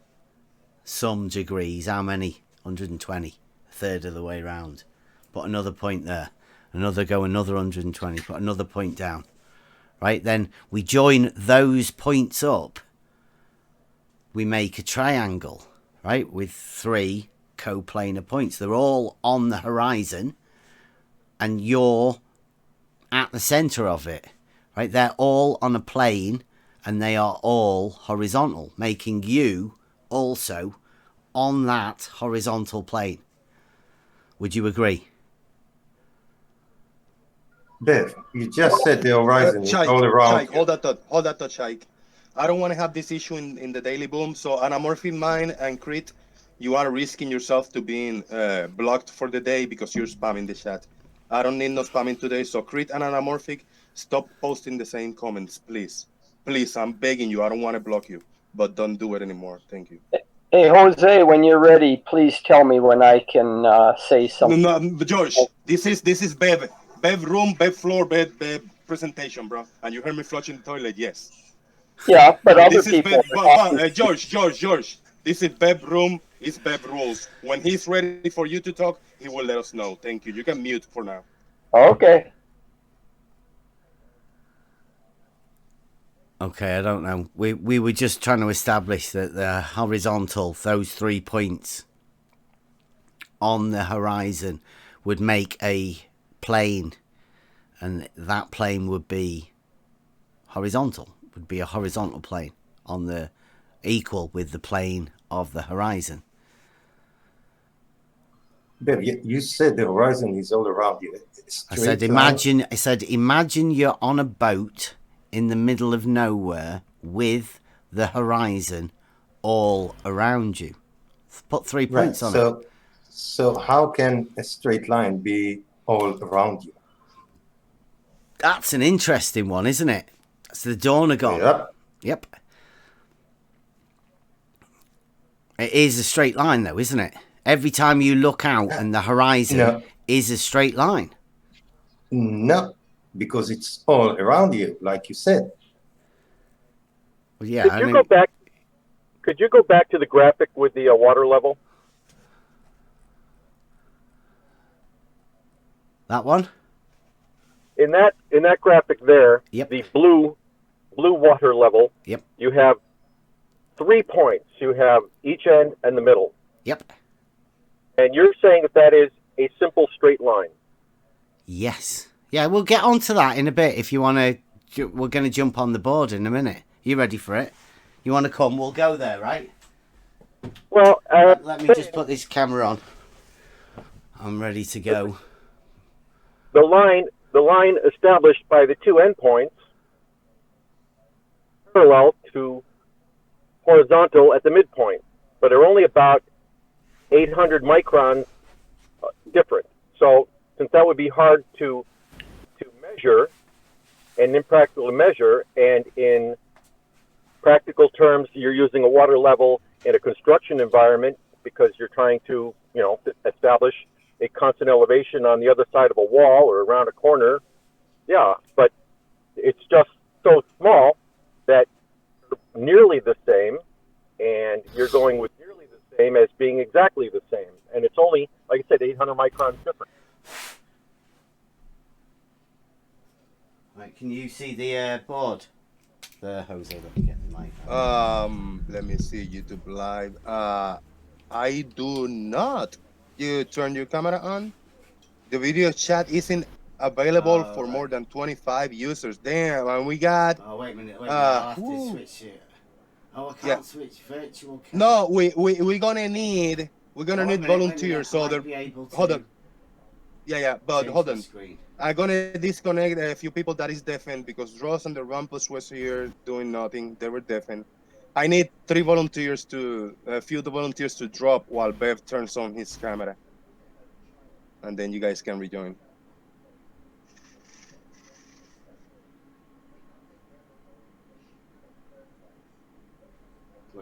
some degrees. How many? 120, a third of the way around. Put another point there. Another 120, put another point down. Right, then we join those points up. We make a triangle, right, with 3 coplanar points. They're all on the horizon, and you're at the center of it, right? They're all on a plane, and they are all horizontal, making you also on that horizontal plane. Would you agree? Bev, you just said the horizon is all around. Hold that thought, Shaik. I don't want to have this issue in the daily boom. So anamorphic mind and crit, you are risking yourself to being blocked for the day because you're spamming the chat. I don't need no spamming today. So crit and anamorphic, stop posting the same comments, please. Please, I'm begging you. I don't want to block you, but don't do it anymore. Thank you. Hey, Jose, when you're ready, please tell me when I can say something. No, George, this is Bev. Bev room, Bev floor, Bev presentation, bro. And you heard me flushing the toilet, yes. Yeah, but other This is people. Bev, George. This is Bev room. It's Bev rules. When he's ready for you to talk, he will let us know. Thank you. You can mute for now. Okay. Okay, I don't know. We were just trying to establish that the horizontal, those 3 points on the horizon, would make a plane, and that plane would be horizontal. Would be a horizontal plane on the equal with the plane of the horizon. Bev, you said the horizon is all around you. I said imagine you're on a boat in the middle of nowhere with the horizon all around you. Put 3 points on it. So how can a straight line be all around you? That's an interesting one, isn't it? That's the Dornagon. Yep. It is a straight line, though, isn't it? Every time you look out and the horizon is a straight line. No, because it's all around you, like you said. Well, yeah. Could you go back to the graphic with the water level? That one? In that graphic there, the blue water level. Yep. You have 3 points. You have each end and the middle. Yep. And you're saying that is a simple straight line. Yes. Yeah, we'll get onto that in a bit if you want to. We're going to jump on the board in a minute. You ready for it? You want to come? We'll go there, right? Well, let me just put this camera on. I'm ready to go. The line established by the 2 endpoints parallel to horizontal at the midpoint, but are only about 800 microns different. So since that would be hard to measure and impractical to measure, and in practical terms, you're using a water level in a construction environment because you're trying to, establish a constant elevation on the other side of a wall or around a corner. Yeah, but it's just so small that you're nearly the same, and you're going with nearly the same as being exactly the same. And it's only, like I said, 800 microns different. Right, can you see the board? The Jose, let me get the mic. Let me see YouTube live. I do not. You turn your camera on. The video chat isn't available for more than 25 users. Damn, and we got. Oh wait a minute. I'll have to switch it. Oh, I can't switch virtual camera. No, we're gonna need volunteers. So hold on. Yeah, but hold on. I'm gonna disconnect a few people that is deafened because Ross and the Rumpus was here doing nothing. They were deafened. I need 3 volunteers a few volunteers to drop while Bev turns on his camera, and then you guys can rejoin.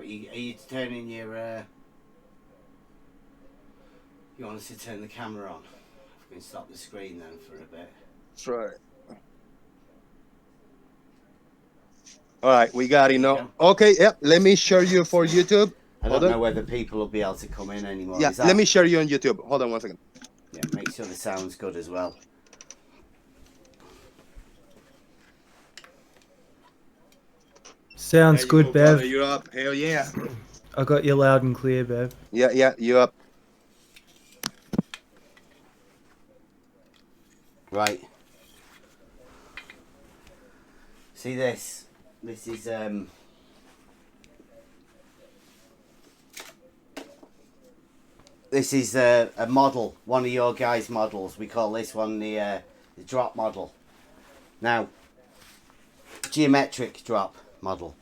are you turning your... You want us to turn the camera on? We can stop the screen then for a bit. That's right. All right, we got it now. Okay, yep. Let me share you for YouTube. I don't know whether people will be able to come in anymore. Yeah, let me share you on YouTube. Hold on 1 second. Yeah, make sure the sound's good as well. Sounds good, Bev. You're up. Hell yeah. I got you loud and clear, Bev. Yeah, you're up. Right. See this? This is a model, one of your guys' models. We call this one the drop model. Now, geometric drop model.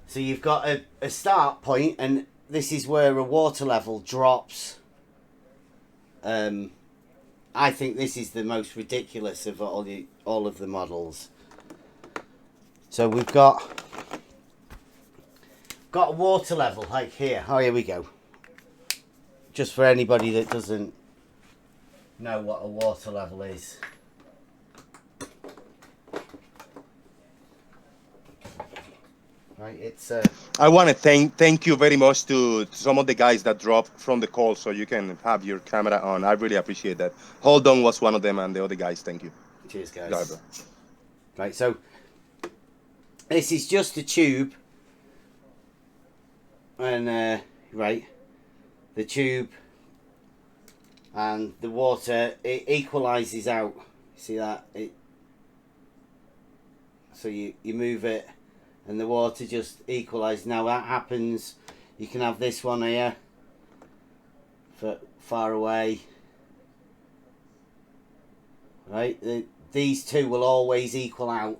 So you've got a start point, and this is where a water level drops. I think this is the most ridiculous of all of the models. So we've got a water level like here. Oh, here we go. Just for anybody that doesn't know what a water level is. Right, it's I want to thank you very much to some of the guys that dropped from the call, so you can have your camera on. I really appreciate that. Hold on was one of them, and the other guys, thank you. Cheers, guys. Garber. Right, so this is just a tube, and right, the tube and the water, it equalizes out. See that? So you move it, and the water just equalizes. Now that happens, you can have this one here for far away. Right, these two will always equal out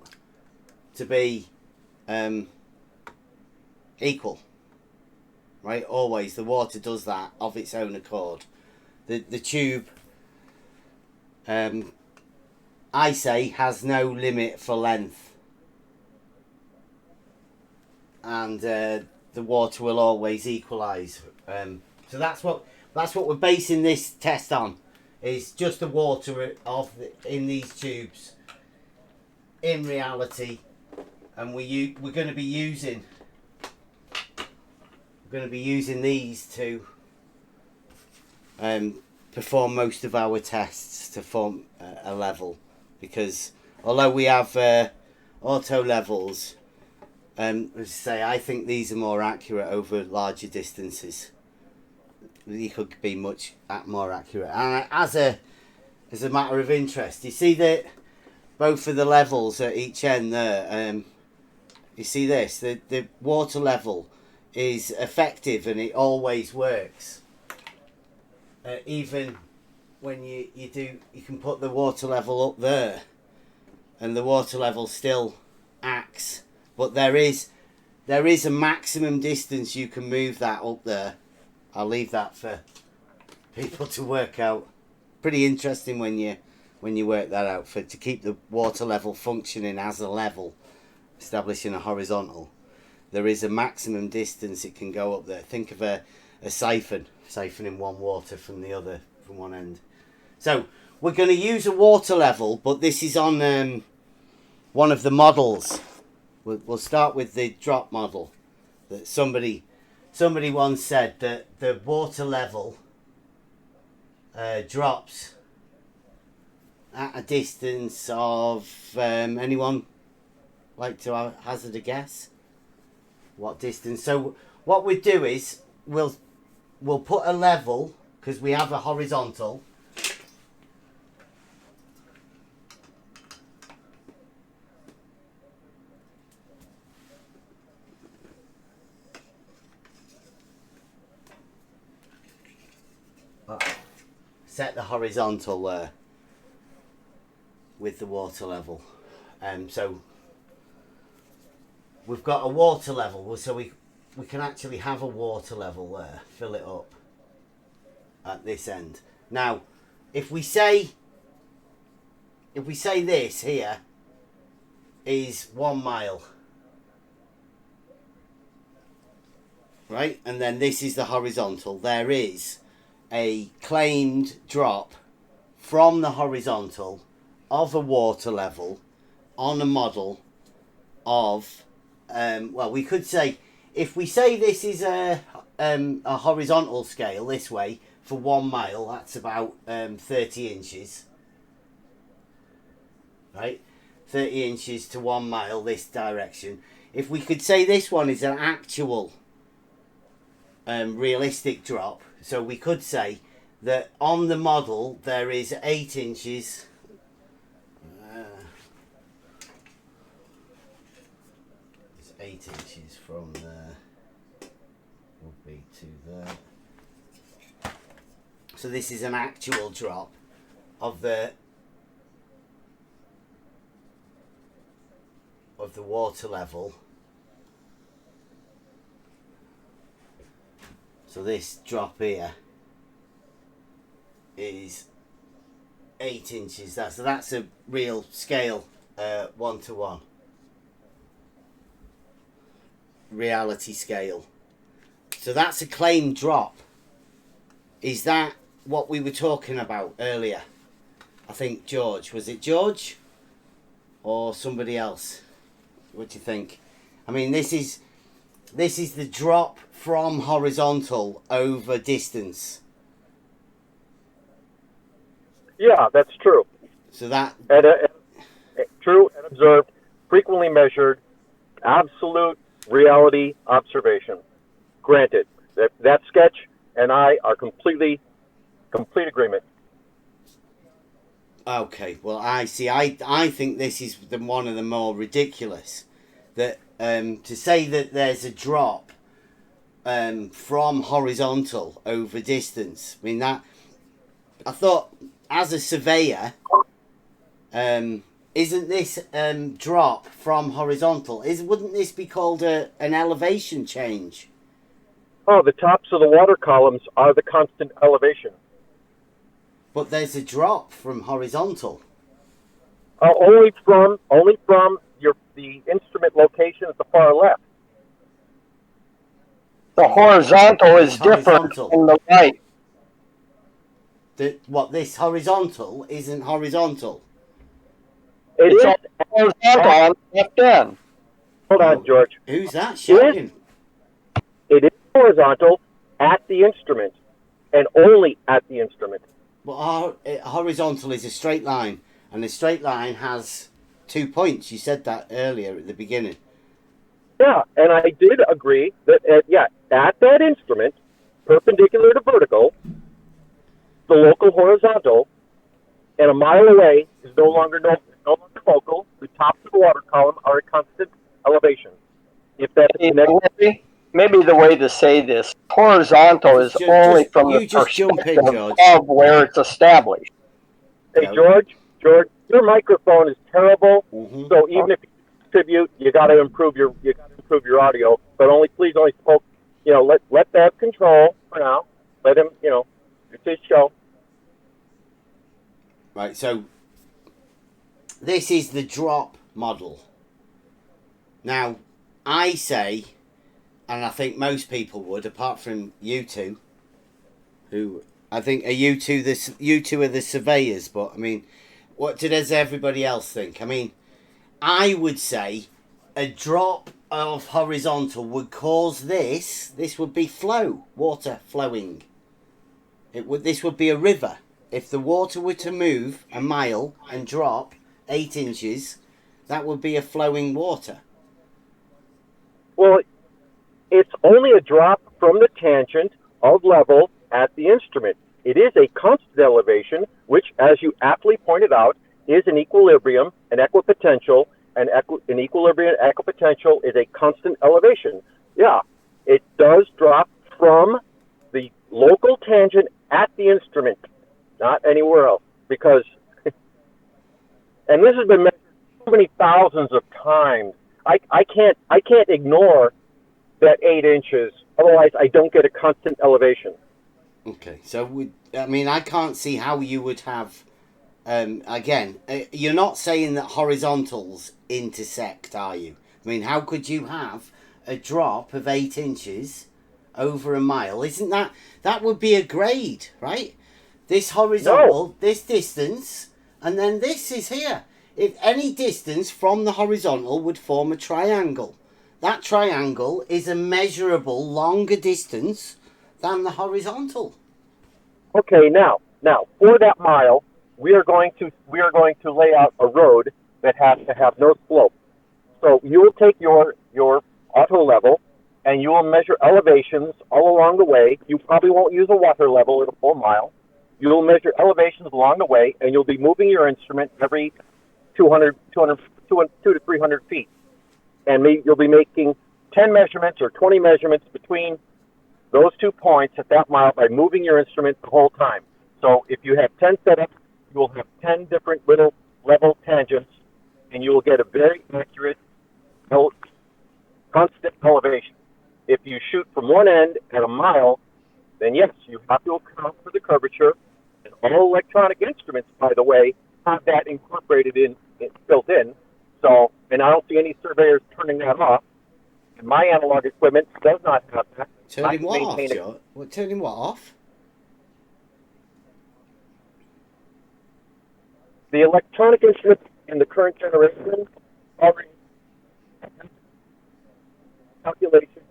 to be equal. Right, always. The water does that of its own accord. The tube, I say, has no limit for length, and the water will always equalise. So that's what we're basing this test on. Is just the water in these tubes in reality, and we're going to be using these to perform most of our tests to form a level, because although we have auto levels, as I say, I think these are more accurate over larger distances. You could be much more accurate. And as a matter of interest, you see that both of the levels at each end there, you see this, the water level is effective and it always works. Even when you can put the water level up there and the water level still acts, but there is a maximum distance you can move that up there. I'll leave that for people to work out. Pretty interesting when you work that out, to keep the water level functioning as a level, establishing a horizontal. There is a maximum distance it can go up there. Think of a siphoning one water from the other, from one end. So we're going to use a water level, but this is on one of the models. We'll start with the drop model that somebody once said that the water level drops at a distance of anyone like to hazard a guess? What distance? So what we do is we'll put a level, because we have a horizontal. Set the horizontal there with the water level. So we've got a water level, so we can actually have a water level there, fill it up at this end. Now, if we say this here is 1 mile, right? And then this is the horizontal. There is a claimed drop from the horizontal of a water level on a model of, well, we could say, if we say this is a horizontal scale this way for 1 mile, that's about 30 inches, right? 30 inches to 1 mile this direction. If we could say this one is an actual realistic drop, so we could say that on the model there is 8 inches. It's 8 inches from there would be to there. So this is an actual drop of the water level. So this drop here is 8 inches. That's a real scale, 1-to-1 reality scale. So that's a claimed drop. Is that what we were talking about earlier? I think George, was it George or somebody else? What do you think? I mean, this is the drop from horizontal over distance. Yeah, that's true. So that true and observed, frequently measured, absolute reality observation. Granted, that sketch and I are complete agreement. Okay, well, I see. I think this is one of the more ridiculous. That to say that there's a drop from horizontal over distance. I mean, that I thought as a surveyor, isn't this drop from horizontal? Wouldn't this be called an elevation change? Oh, the tops of the water columns are the constant elevation. But there's a drop from horizontal. Only from the instrument location at the far left. The horizontal is different from the right. This horizontal isn't horizontal. It's horizontal on the left end. Hold on, George. Who's that shouting? It is horizontal at the instrument, and only at the instrument. Well, horizontal is a straight line, and a straight line has 2 points. You said that earlier at the beginning. Yeah, and I did agree that at that instrument, perpendicular to vertical, the local horizontal, and a mile away is no longer focal. The tops of the water column are at constant elevation. If that's maybe the way to say this, horizontal is only from the perspective of where it's established. Hey, George, your microphone is terrible. So even if you contribute, you got to improve your audio. But please only spoke. Let that control for now. Let him. It's his show. Right. So this is the drop model. Now, I say, and I think most people would, apart from you two, who I think are you two are the surveyors, but I mean, what does everybody else think? I mean, I would say a drop of horizontal would cause this would be water flowing. This would be a river. If the water were to move a mile and drop 8 inches, that would be a flowing water. Well, it's only a drop from the tangent of level at the instrument. It is a constant elevation, which, as you aptly pointed out, is an equilibrium, an equipotential, and an equilibrium equipotential is a constant elevation. Yeah, it does drop from the local tangent at the instrument, not anywhere else, because, and this has been measured so many thousands of times. I can't ignore that 8 inches. Otherwise, I don't get a constant elevation. Okay, so I can't see how you would have. Again, you're not saying that horizontals intersect, are you? I mean, how could you have a drop of 8 inches over a mile, isn't that would be a grade, right? This horizontal, this distance, and then this is here. If any distance from the horizontal would form a triangle, that triangle is a measurable longer distance than the horizontal. Okay, now for that mile, we are going to lay out a road that has to have no slope. So you will take your auto level and you will measure elevations all along the way. You probably won't use a water level at a full mile. You will measure elevations along the way, and you'll be moving your instrument every 200 to 300 feet. And you'll be making 10 measurements or 20 measurements between those 2 points at that mile by moving your instrument the whole time. So if you have 10 setups, you will have 10 different little level tangents, and you will get a very accurate, constant elevation. If you shoot from one end at a mile, then yes, you have to account for the curvature. And all electronic instruments, by the way, have that incorporated built in. So, and I don't see any surveyors turning that off. And my analog equipment does not have that. Turning what off, Joe? Turning what off? The electronic instruments in the current generation already calculation.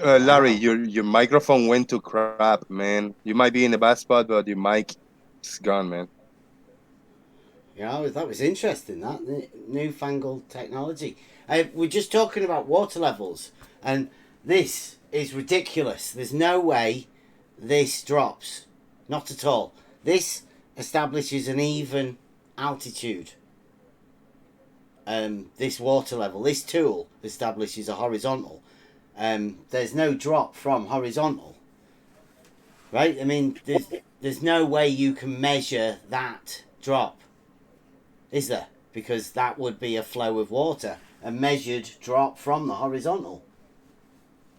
Larry, your microphone went to crap, man. You might be in a bad spot, but your mic is gone, man. Yeah, that was interesting, that newfangled technology. We're just talking about water levels, and this is ridiculous. There's no way this drops. Not at all. This establishes an even altitude. This water level, this tool establishes a horizontal. There's no drop from horizontal, right? I mean, there's no way you can measure that drop, is there? Because that would be a flow of water, a measured drop from the horizontal.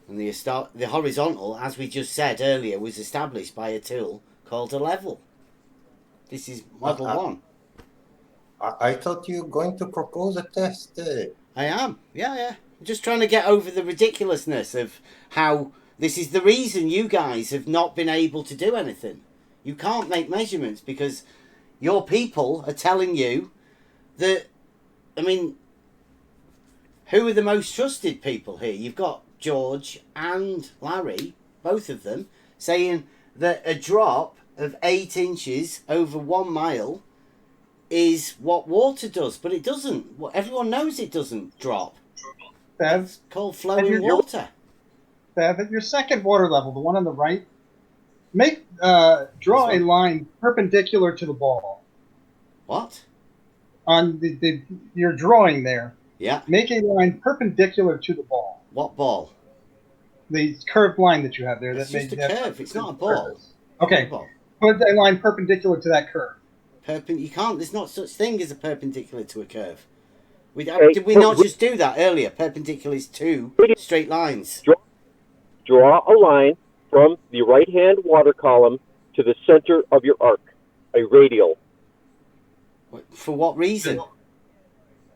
And the horizontal, as we just said earlier, was established by a tool called a level. This is model 1. I thought you were going to propose a test. I am, yeah. I'm just trying to get over the ridiculousness of how this is the reason you guys have not been able to do anything. You can't make measurements because your people are telling you that, I mean, who are the most trusted people here? You've got George and Larry, both of them, saying that a drop of 8 inches over 1 mile is what water does, but it doesn't. Well, everyone knows it doesn't drop. Bev, it's called flowing water. Bev, at your second water level, the one on the right, draw a line perpendicular to the ball. What? On your drawing there. Yeah. Make a line perpendicular to the ball. What ball? The curved line that you have there. It's just a curve. It's not a ball. Okay. Put a line perpendicular to that curve. You can't. There's not such thing as a perpendicular to a curve. Did we not just do that earlier? Perpendicular is 2 straight lines. Draw a line from the right-hand water column to the center of your arc, a radial. For what reason?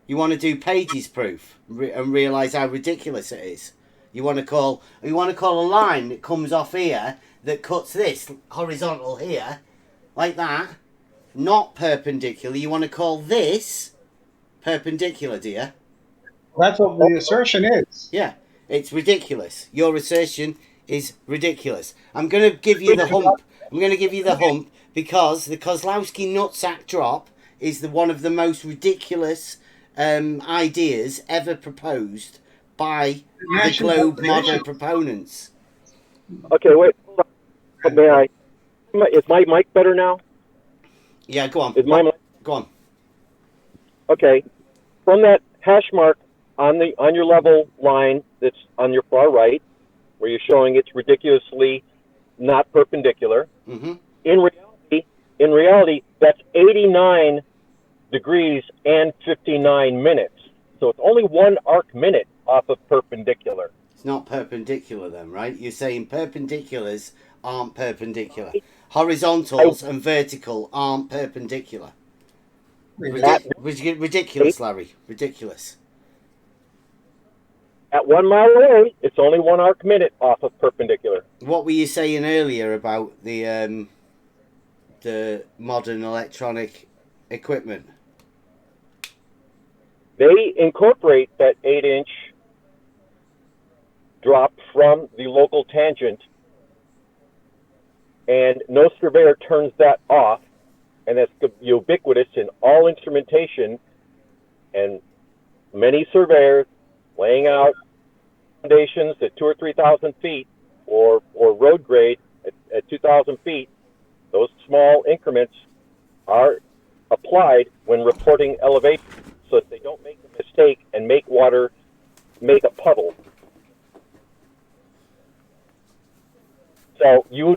You want to do Page's proof and realise how ridiculous it is. You want to call a line that comes off here that cuts this horizontal here, like that, not perpendicular. You want to call this perpendicular, do you? Well, that's what the assertion is. Yeah, it's ridiculous. Your assertion is ridiculous. I'm going to give you the hump. Because the Kozlowski nutsack drop is one of the most ridiculous ideas ever proposed by the globe model proponents. Okay, wait. May I? Is my mic better now? Yeah, go on. Go on. Okay, from that hash mark on your level line that's on your far right, where you're showing it's ridiculously not perpendicular. Mm-hmm. In reality, that's 89 degrees and 59 minutes. So it's only 1 arc minute off of perpendicular. It's not perpendicular then, right? You're saying perpendiculars aren't perpendicular. Horizontals and vertical aren't perpendicular. Ridiculous, Larry. Ridiculous. At 1 mile away, it's only 1 arc minute off of perpendicular. What were you saying earlier about the modern electronic equipment? They incorporate that 8-inch drop from the local tangent, and no surveyor turns that off, and that's ubiquitous in all instrumentation. And many surveyors laying out foundations at 2,000 or 3,000 feet, or road grade at 2,000 feet, those small increments are applied when reporting elevation, so that they don't make a mistake and make water make a puddle. So you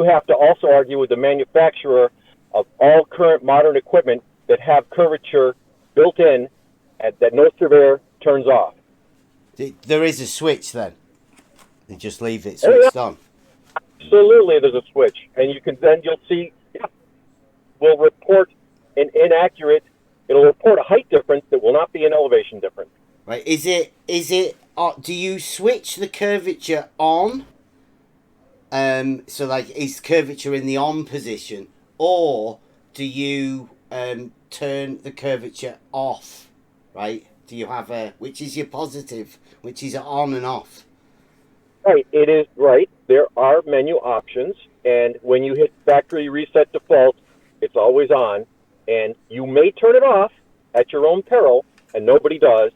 have to also argue with the manufacturer of all current modern equipment that have curvature built in that no surveyor turns off. There is a switch then. They just leave it switched on. Absolutely, there's a switch, and you'll see. Yeah, will report an inaccurate. It'll report a height difference that will not be an elevation difference. Right? Is it? Do you switch the curvature on? So like, is curvature in the on position, or do you turn the curvature off? Right? Do you have which is your positive, which is on and off? Right, it is right. There are menu options, and when you hit factory reset default, it's always on, and you may turn it off at your own peril, and nobody does.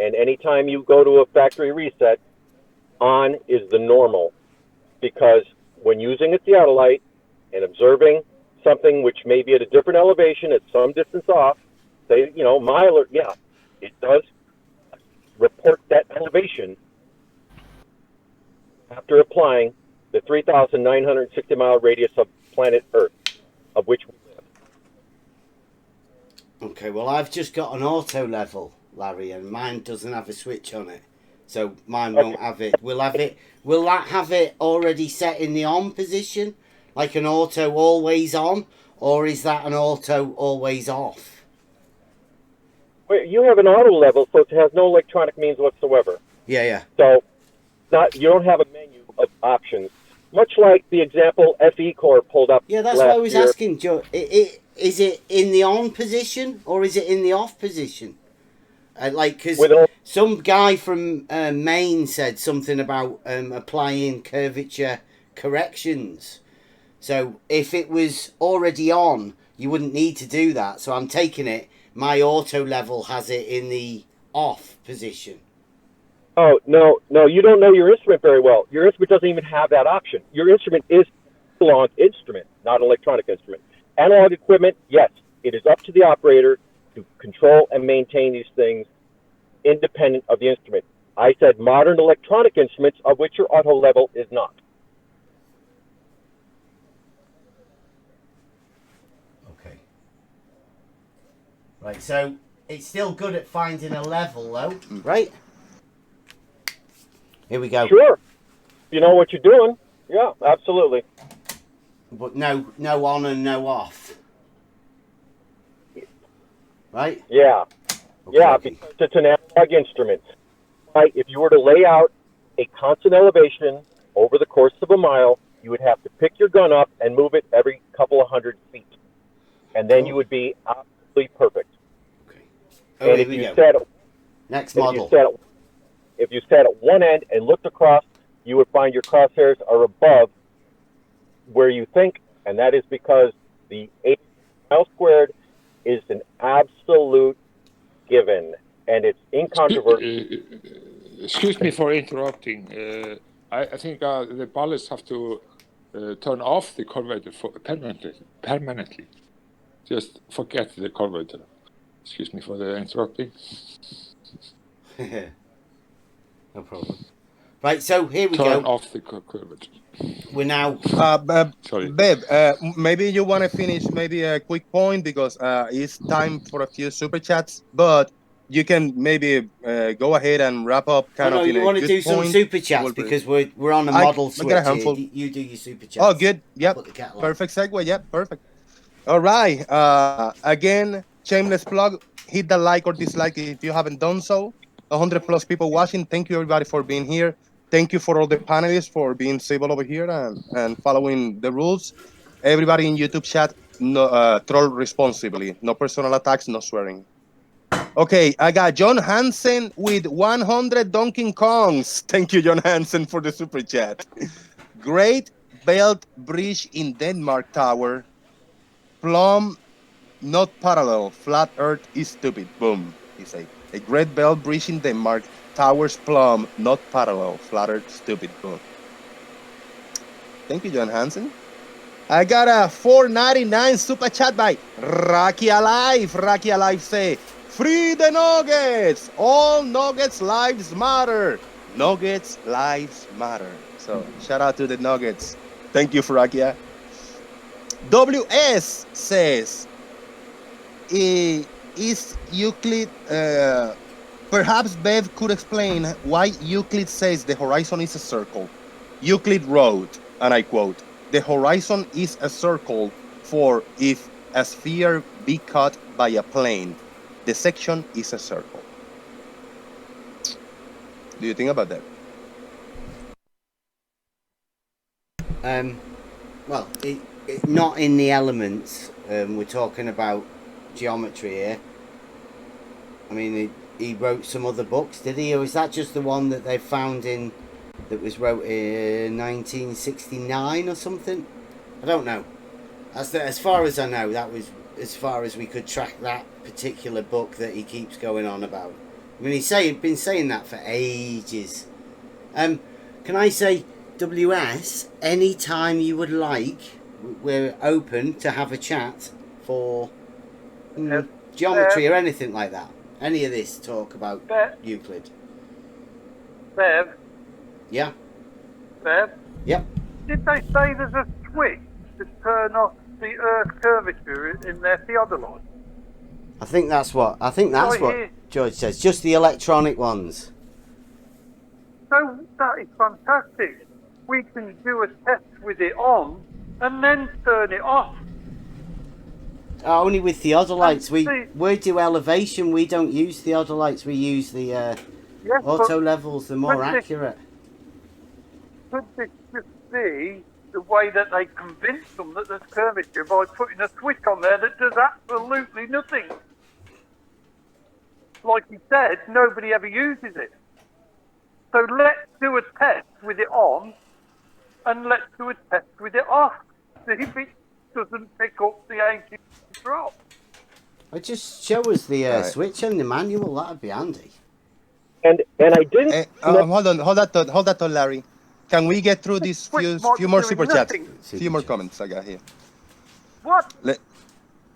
And anytime you go to a factory reset, on is the normal, because when using a theodolite and observing something which may be at a different elevation at some distance off, say, mile or, it does report that elevation after applying the 3,960 mile radius of planet Earth, of which we live. Okay, well, I've just got an auto level, Larry, and mine doesn't have a switch on it, so mine won't have it. Will that have it already set in the on position, like an auto always on, or is that an auto always off? Well, you have an auto level, so it has no electronic means whatsoever. Yeah. So you don't have a menu of options, much like the example FE Core pulled up. Yeah, that's what I was asking, Joe. Is it in the on position or is it in the off position? Because some guy from Maine said something about applying curvature corrections. So if it was already on, you wouldn't need to do that. So I'm taking it, my auto level has it in the off position. Oh, no, you don't know your instrument very well. Your instrument doesn't even have that option. Your instrument is an analog instrument, not an electronic instrument. Analog equipment, yes, it is up to the operator to control and maintain these things independent of the instrument. I said modern electronic instruments, of which your auto level is not. Okay. Right, so it's still good at finding a level, though, right? Here we go. Sure. You know what you're doing. Yeah, absolutely. But no on and no off. Right? Yeah. Okay. Yeah, because it's an analog instrument. Right? If you were to lay out a constant elevation over the course of a mile, you would have to pick your gun up and move it every couple of 100 feet. And then you would be absolutely perfect. Okay. And if you set next model. If you sat at one end and looked across, you would find your crosshairs are above where you think, and that is because the 8 miles squared is an absolute given, and it's incontrovertible. Excuse me for interrupting. I think the pilots have to turn off the converter permanently. Just forget the converter. Excuse me for the interrupting. No problem. Right, so here we go. Turn off the converter. We're now... Sorry. Babe, maybe you want to finish maybe a quick point because it's time for a few super chats, but you can maybe go ahead and wrap up you want to do some super chats because we're on a model switch here. You do your super chats. Oh, good. Yep. Perfect segue. Yep, perfect. All right. Again, shameless plug. Hit the like or dislike if you haven't done so. 100 plus people watching. Thank you everybody for being here. Thank you for all the panelists for being civil over here and following the rules. Everybody in YouTube chat, no, troll responsibly. No personal attacks, no swearing. Okay, I got John Hansen with 100 Donkey Kongs. Thank you, John Hansen, for the super chat. Great Belt Bridge in Denmark Tower. Plum not parallel. Flat Earth is stupid. Boom. He said. A Great Belt Bridge in Denmark. Towers plumb, not parallel. Flat Earth stupid. Boom. Thank you, John Hansen. I got a 4.99 super chat by Rocky Alive. Rocky Alive say, free the nuggets. All nuggets lives matter. Nuggets lives matter. So shout out to the nuggets. Thank you, Rakia. WS says, is Euclid, perhaps Bev could explain why Euclid says the horizon is a circle. Euclid wrote, and I quote, the horizon is a circle for if a sphere be cut by a plane, the section is a circle. Do you think about that? Well, not in the elements. We're talking about geometry here. I mean, he wrote some other books, did he? Or is that just the one that they found that was wrote in 1969 or something? I don't know. As far as I know, that was as far as we could track that particular book that he keeps going on about. I mean, he's been saying that for ages. Can I say, WS, anytime you would like, we're open to have a chat for geometry or anything like that. Any of this talk about Euclid. Bev? Yeah? Bev? Yep. Did they say there's a switch to turn off the Earth's curvature in their theodolite? I think that's what George says. Just the electronic ones. So that is fantastic. We can do a test with it on and then turn it off. Only with theodolites. We do elevation. We don't use theodolites. We use the auto levels. They're more accurate. Could this just be the way that they convince them that there's curvature by putting a switch on there that does absolutely nothing? Like you said, nobody ever uses it. So let's do a test with it on, and let's do a test with it off. See if it doesn't pick up the 80 drop. Just show us the switch and the manual. That'd be handy. And I didn't. Hold that thought, Larry. Can we get through these few more super chats? Few more comments I got here. What?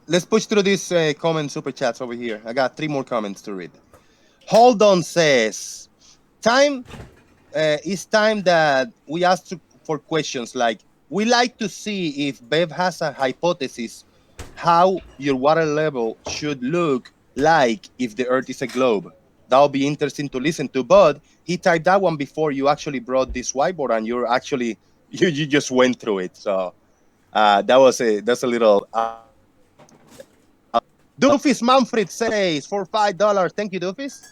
Let's push through these super chats over here. I got 3 more comments to read. Hold on says, it's time that we ask for questions like, we like to see if Bev has a hypothesis how your water level should look like if the Earth is a globe. That'll be interesting to listen to. But he typed that one before you actually brought this whiteboard, and you're actually you just went through it. So that's a little. Doofus Manfred says for $5. Thank you, Doofus.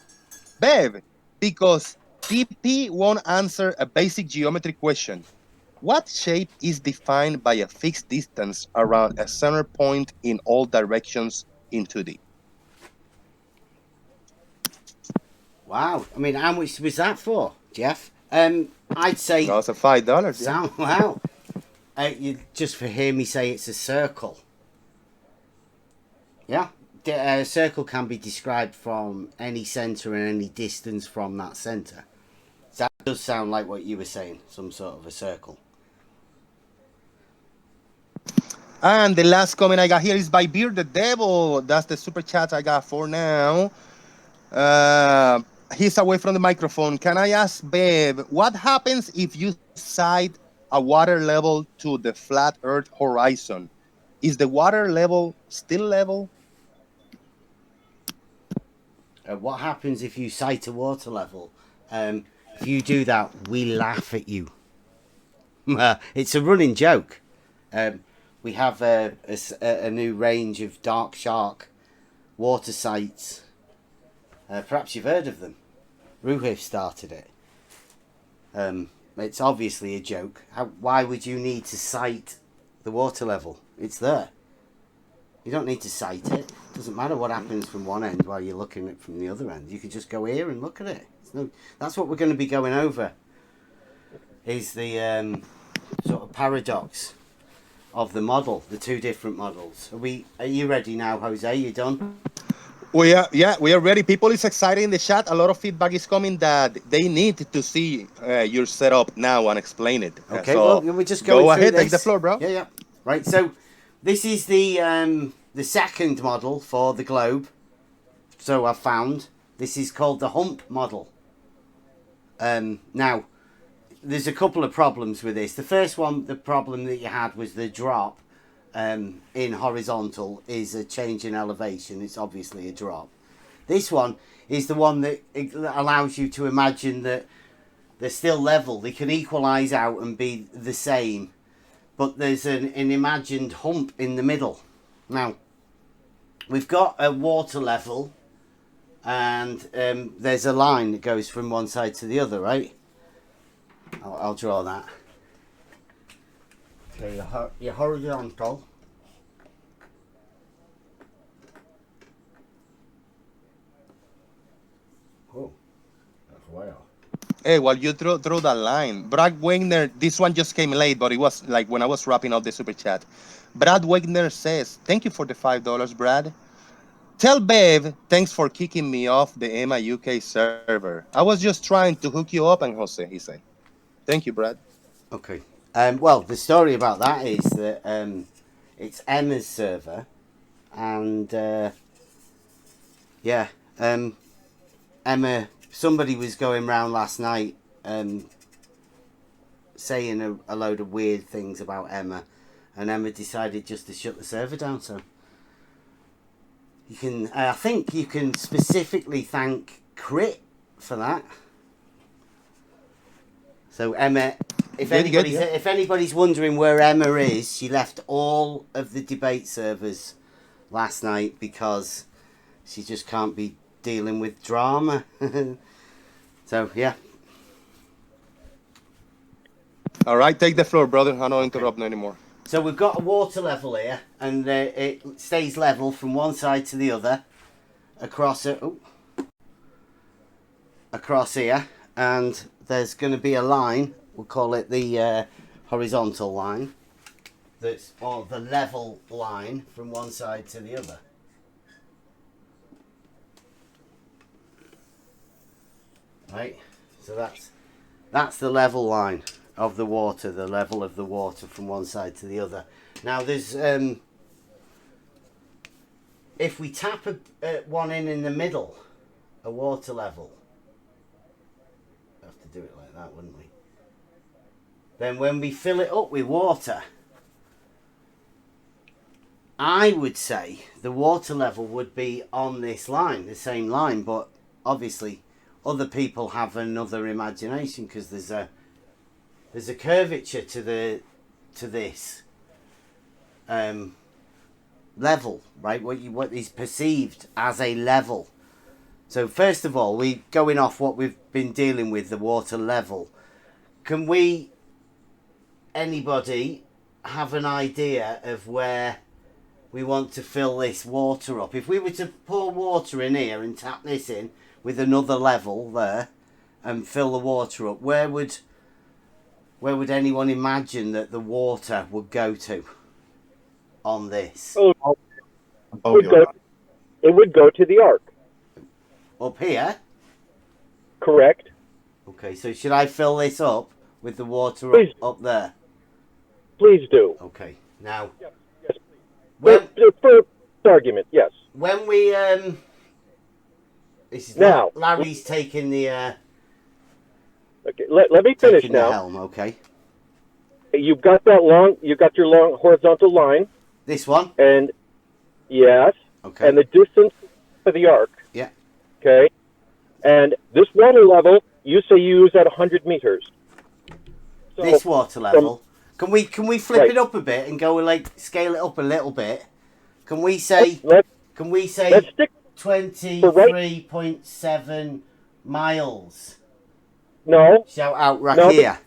Bev, because TP won't answer a basic geometry question. What shape is defined by a fixed distance around a center point in all directions in 2D? Wow. I mean, how much was that for, Jeff? I'd say... No, it's a $5. Yeah. Wow. You just for hear me say it's a circle. Yeah. A circle can be described from any centre and any distance from that centre. That does sound like what you were saying, some sort of a circle. And the last comment I got here is by Beard the Devil. That's the super chat I got for now. He's away from the microphone. Can I ask Bev, what happens if you side a water level to the flat Earth horizon? Is the water level still level? What happens if you sight a water level? If you do that, we laugh at you. It's a running joke. We have a new range of dark shark water sites. Perhaps you've heard of them. Ruhif started it. It's obviously a joke. Why would you need to cite the water level? It's there. You don't need to cite it. It doesn't matter what happens from one end while you're looking at it from the other end. You can just go here and look at it. That's what we're going to be going over. Is the sort of paradox of the model, the two different models. Are you ready now, Jose? You done? We are ready. People is excited in the chat. A lot of feedback is coming that they need to see your setup now and explain it. Okay, so well, we're just going go through ahead, this. take the floor, bro. Yeah. Right, so this is the second model for the globe. So I've found this is called the hump model. Now, there's a couple of problems with this. The first one, the problem that you had was the drop in horizontal is a change in elevation. It's obviously a drop. This one is the one that allows you to imagine that they're still level. They can equalize out and be the same, but there's an imagined hump in the middle. Now, we've got a water level, and there's a line that goes from one side to the other, right? I'll draw that. Okay, your horizontal. Oh, that's way off. Hey, while you draw that line, Brad Wagner, this one just came late, but it was like when I was wrapping up the super chat. Brad Wagner says, "Thank you for the $5, Brad. Tell Bev, thanks for kicking me off the Emma UK server. I was just trying to hook you up, and Jose," he said. Thank you, Brad. Okay. Well, the story about that is that it's Emma's server, and Emma. Somebody was going round last night saying a load of weird things about Emma, and Emma decided just to shut the server down. So you can, I think you can specifically thank Crit for that. So Emma, if anybody's wondering where Emma is, she left all of the debate servers last night because she just can't be dealing with drama. So yeah. All right, take the floor, brother. I don't interrupt no anymore. So we've got a water level here, and it stays level from one side to the other across it. Across here, and there's going to be a line. We'll call it the horizontal line. Or the level line from one side to the other. Right, so that's the level line of the water, the level of the water from one side to the other. Now there's if we tap one in the middle, a water level, we'd have to do it like that, wouldn't we? Then when we fill it up with water, I would say the water level would be on this line, the same line, but obviously other people have another imagination because there's a curvature to this level, right? What is perceived as a level. So first of all, we going off what we've been dealing with, the water level. Can anybody have an idea of where we want to fill this water up? If we were to pour water in here and tap this in with another level there and fill the water up, where would anyone imagine that the water would go to on this? It would go to the ark. Up here? Correct. Okay, so should I fill this up with the water up there? Please do. Okay, now... Yes, please. For argument, yes. When we... this is now, Larry's taking the... okay, let me finish now. The helm, okay. You've got your long horizontal line. This one? And, yes. Okay. And the distance for the arc. Yeah. Okay. And this water level, you say you use at 100 meters. So this water level? Can we flip it up a bit and go scale it up a little bit? Can we say... Can we say 23.7 miles. No. Shout out No, Rakia.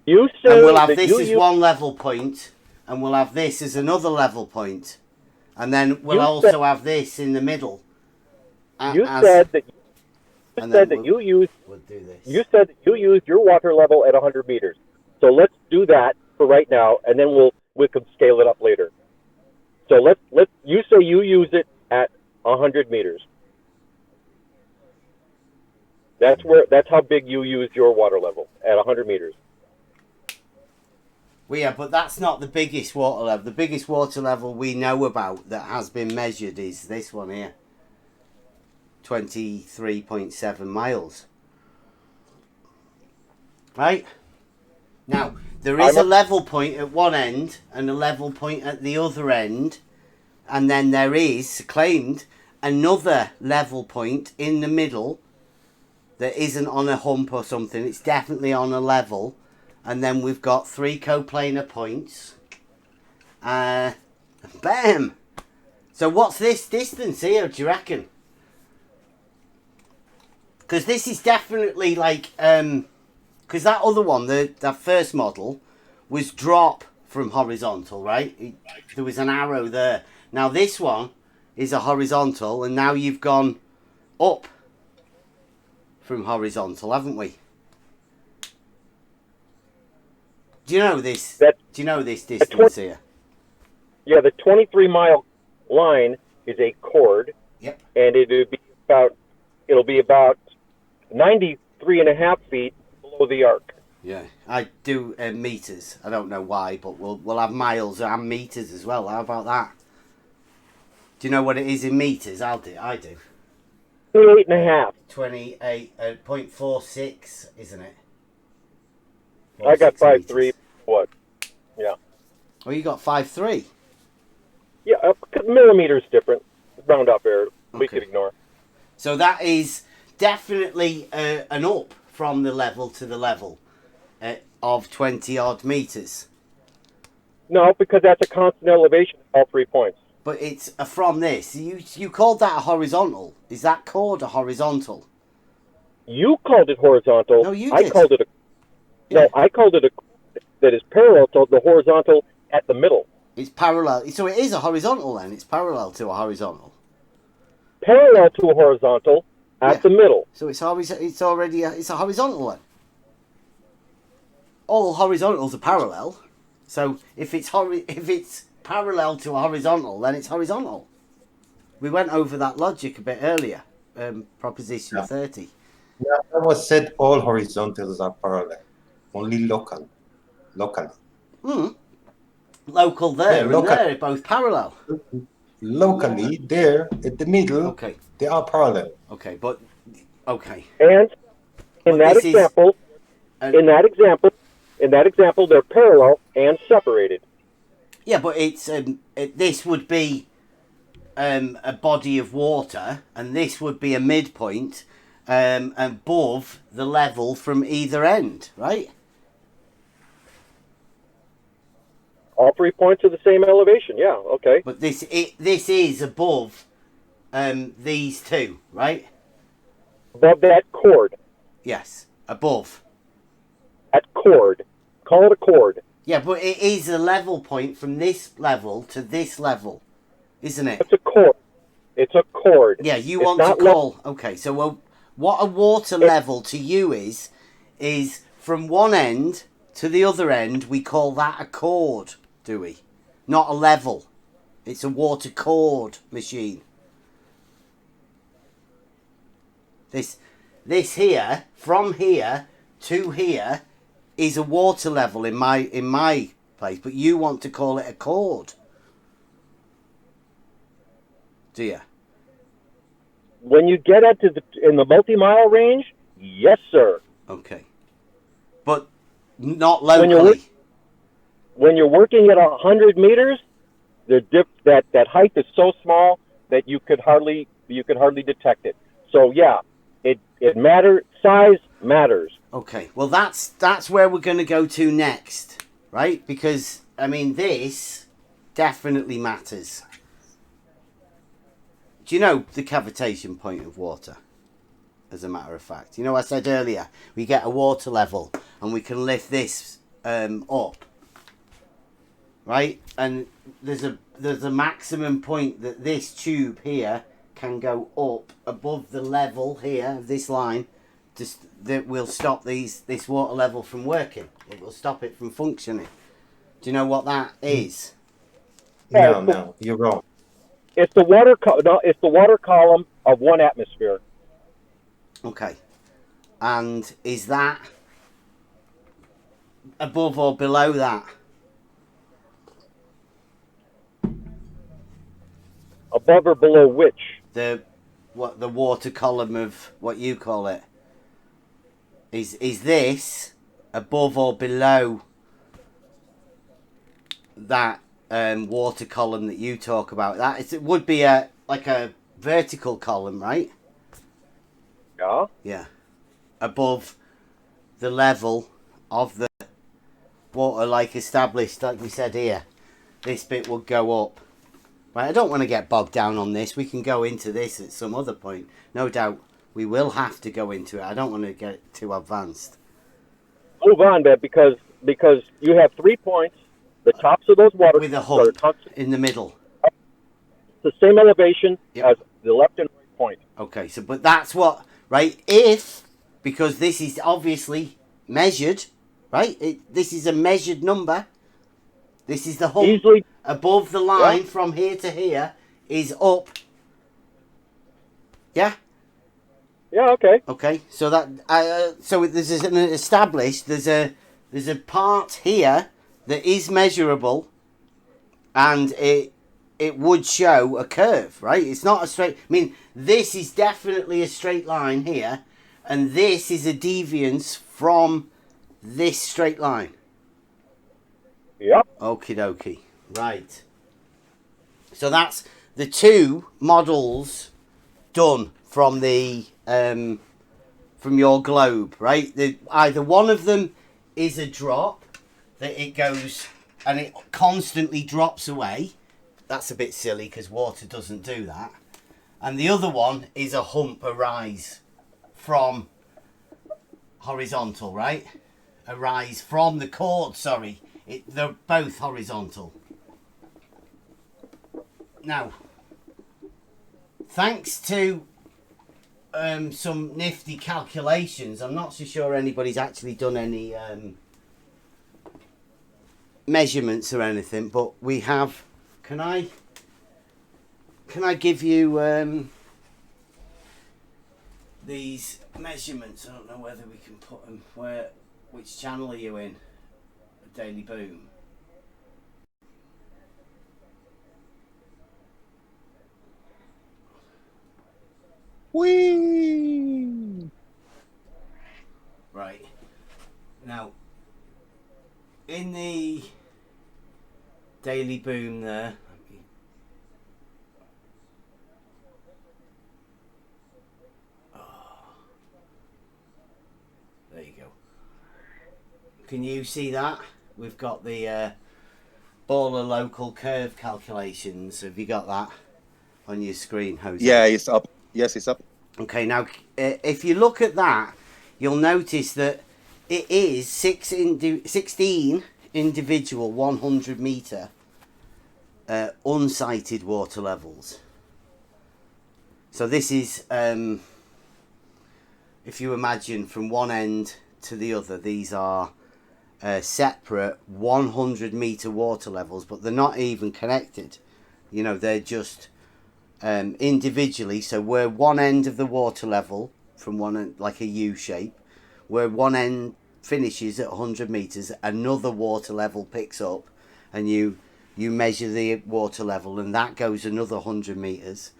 You say And we'll have that this you as use. one level point, and we'll have this as another level point, and then we'll You also have this in the middle. You as, said that. You and said then that you used. we'll do this. You said that you used your water level at 100 meters. So let's do that for right now, and then we can scale it up later. So let's you say you use it at 100 meters. That's how big you used your water level at 100 meters. Well, yeah, but that's not the biggest water level. The biggest water level we know about that has been measured is this one here. 23.7 miles. Right? Now, there is a level point at one end and a level point at the other end. And then there is, claimed, another level point in the middle that isn't on a hump or something. It's definitely on a level. And then we've got 3 coplanar points. Bam! So what's this distance here, do you reckon? Because this is definitely like... Because that other one, that first model, was drop from horizontal, right? There was an arrow there. Now this one is a horizontal, and now you've gone up from horizontal, haven't we? Do you know this? Do you know this distance here? Yeah, the 23-mile line is a chord. Yep. And it'll be about 93.5 feet below the arc. Yeah, I do meters. I don't know why, but we'll have miles and meters as well. How about that? Do you know what it is in meters? I do. 28.5. 28.46, isn't it? I got 5.3. What? Yeah. Oh, you got 5.3. Yeah, millimeters different. Round up error. We could ignore. So that is definitely an up from the level to the level of 20 odd meters. No, because that's a constant elevation at all 3 points. But it's from this. You called that a horizontal. Is that called a horizontal? You called it horizontal. No, you I did. called it I called it a that is parallel to the horizontal at the middle. It's parallel. So it is a horizontal then. It's parallel to a horizontal. Parallel to a horizontal at the middle. So it's already a horizontal then. All horizontals are parallel. So if it's parallel to a horizontal, then it's horizontal. We went over that logic a bit earlier. Proposition 30. Yeah, that was said all horizontals are parallel. Only locally. Local there and there are both parallel. Locally, there at the middle, they are parallel. Okay, but And in that example, they're parallel and separated. Yeah, but it's this would be a body of water, and this would be a midpoint above the level from either end, right? All 3 points are the same elevation. Yeah, okay. But this is above these two, right? Above that chord. Yes, above. That chord. Call it a chord. Yeah, but it is a level point from this level to this level, isn't it? It's a chord. It's a chord. Yeah, you want to call... Okay, so what a water level to you is from one end to the other end, we call that a chord, do we? Not a level. It's a water chord machine. This here, from here to here, is a water level in my place, but you want to call it a chord. Do you? When you get up in the multi-mile range, yes, sir. Okay. But not locally. When you're working at 100 meters, that height is so small that you could hardly detect it. So yeah, it matters. Size matters. Okay. Well, that's where we're going to go to next, right? Because I mean, this definitely matters. Do you know the cavitation point of water? as a matter of fact. You know, I said earlier, we get a water level and we can lift this up, right? And there's a maximum point that this tube here can go up above the level here of this line, just that will stop this water level from working. It will stop it from functioning. Do you know what that is? No, you're wrong. It's the water. It's the water column of 1 atmosphere. Okay. And is that above or below that? Above or below which? The water column of what you call it. Is this above or below that water column that you talk about? It would be like a vertical column, right? Yeah. Yeah. Above the level of the water, like established, like we said here. This bit would go up. Right, I don't want to get bogged down on this. We can go into this at some other point. No doubt we will have to go into it. I don't want to get too advanced. Move on, Deb, because you have 3 points. The tops of those water with a hump in the middle. The same elevation as the left and right point. Okay, so but that's what, right? Because this is obviously measured, right? This is a measured number. This is the hump above the line from here to here is up. Yeah. Yeah. Okay. Okay. So that so there's an established. There's a part here that is measurable, and it would show a curve, right? It's not a straight. I mean, this is definitely a straight line here, and this is a deviance from this straight line. Yep. Okie dokie. Right. So that's the 2 models done from the from your globe, right? Either one of them is a drop that it goes and it constantly drops away. That's a bit silly because water doesn't do that. And the other one is a hump, a rise from horizontal, right? A rise from the chord, sorry. They're both horizontal. Now, thanks to some nifty calculations, I'm not so sure anybody's actually done any measurements or anything, but we have. Can I give you these measurements? I don't know whether we can put them which channel are you in? Daily Boom. Whee! Right. Now, in the Daily Boom there, there you go. Can you see that? We've got the Baller local curve calculations. Have you got that on your screen, Jose? Yeah, it's up. Yes, it's up. Okay, now if you look at that, you'll notice that it is 16 individual 100 metre unsighted water levels. So this is, if you imagine from one end to the other, these are separate 100 metre water levels, but they're not even connected. You know, they're just individually. So where one end of the water level from one end, like a U shape, where one end finishes at 100 metres, another water level picks up, and you measure the water level, and that goes another 100 metres.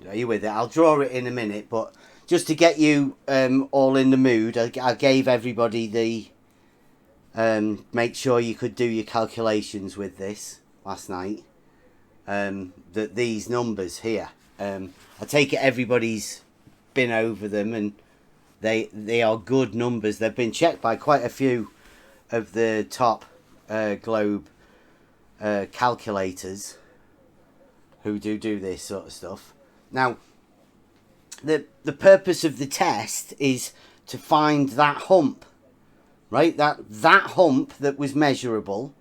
Are you with it? I'll draw it in a minute, but just to get you all in the mood, I gave everybody the make sure you could do your calculations with this last night. That these numbers here, I take it everybody's been over them, and they are good numbers. They've been checked by quite a few of the top globe calculators who do this sort of stuff. Now, the purpose of the test is to find that hump, right? That hump that was measurable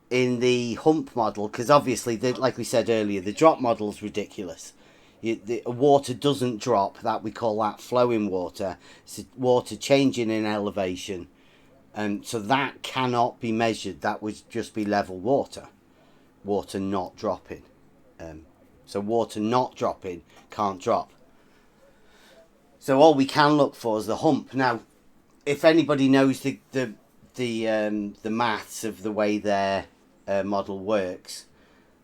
in the hump model, because obviously, like we said earlier, the drop model is ridiculous. The water doesn't drop. That we call that flowing water. It's water changing in elevation, and so that cannot be measured. That would just be level water not dropping. So water not dropping can't drop. So all we can look for is the hump. Now, if anybody knows the maths of the way their model works,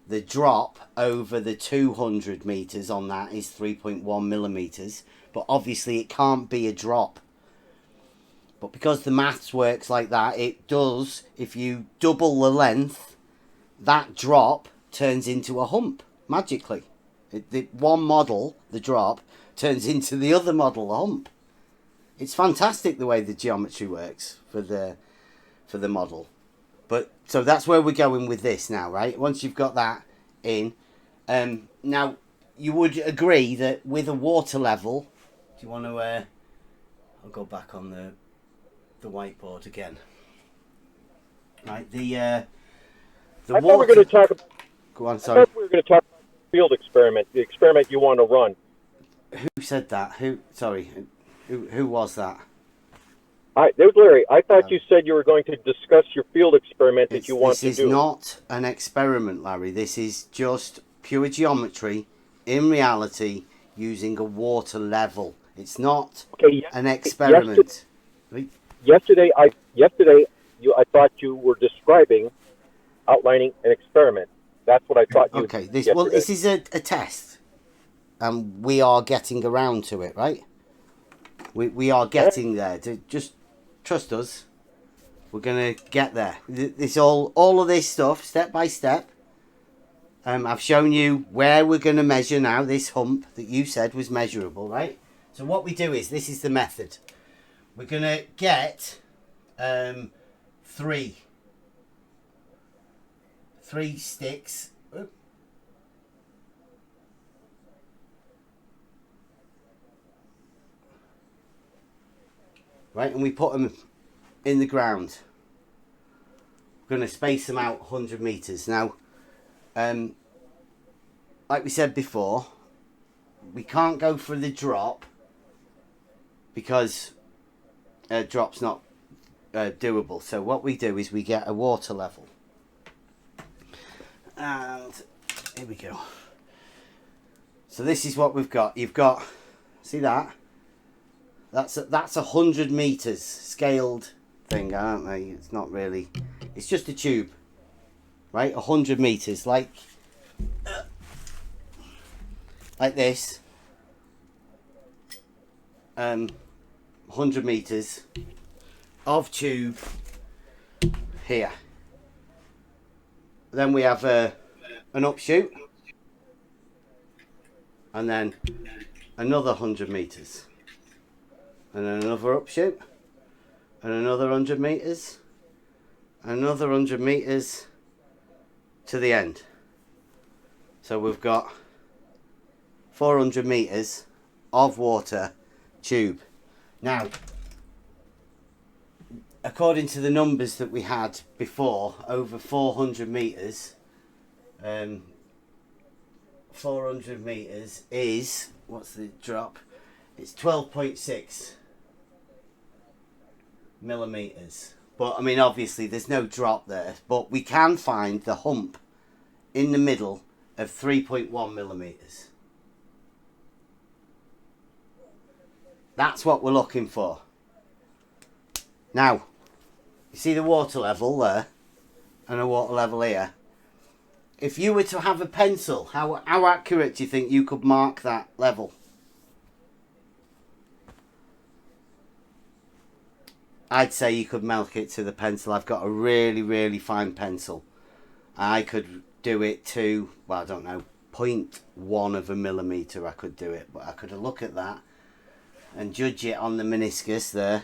the drop over the 200 meters on that is 3.1 millimeters, but obviously it can't be a drop. But because the maths works like that, it does. If you double the length, that drop turns into a hump magically. The one model, the drop, turns into the other model, the hump. It's fantastic the way the geometry works for the model. But so that's where we're going with this now, right? Once you've got that in, now you would agree that with a water level, do you want to? I'll go back on the whiteboard again. Right, I thought we were going to talk. Go on, sorry. I thought we were going to talk about the field experiment, the experiment you want to run. Who said that? Sorry, who was that? It was Larry. I thought you said you were going to discuss your field experiment that you want to do. This is not an experiment, Larry. This is just pure geometry in reality using a water level. It's not an experiment. Yesterday, I thought you were outlining an experiment. That's what I thought you. Okay. This is a test, and we are getting around to it, right? We are getting there. Just trust us. We're gonna get there. This all of this stuff, step by step. I've shown you where we're gonna measure now. This hump that you said was measurable, right? So what we do is, this is the method. We're gonna get three sticks. Oop. Right, and we put them in the ground. We're going to space them out 100 meters. Now, like we said before, we can't go for the drop because a drop's not doable. So what we do is we get a water level. And here we go. So this is what we've got. You've got, see that? That's 100 meters scaled thing, aren't they? It's not really. It's just a tube, right? 100 meters, like this. 100 meters of tube here. Then we have an upshoot, and then another 100 meters. And then another upshoot, and another 100 meters, another 100 meters to the end. So we've got 400 meters of water tube. Now, according to the numbers that we had before, over 400 meters, 400 meters is, what's the drop? It's 12.6 millimeters. But I mean, obviously there's no drop there, but we can find the hump in the middle of 3.1 millimeters. That's what we're looking for. Now, you see the water level there and a water level here. If you were to have a pencil, how accurate do you think you could mark that level? I'd say you could milk it to the pencil. I've got a really, really fine pencil. I could do it to, well, I don't know, 0.1 of a millimetre I could do it. But I could look at that and judge it on the meniscus there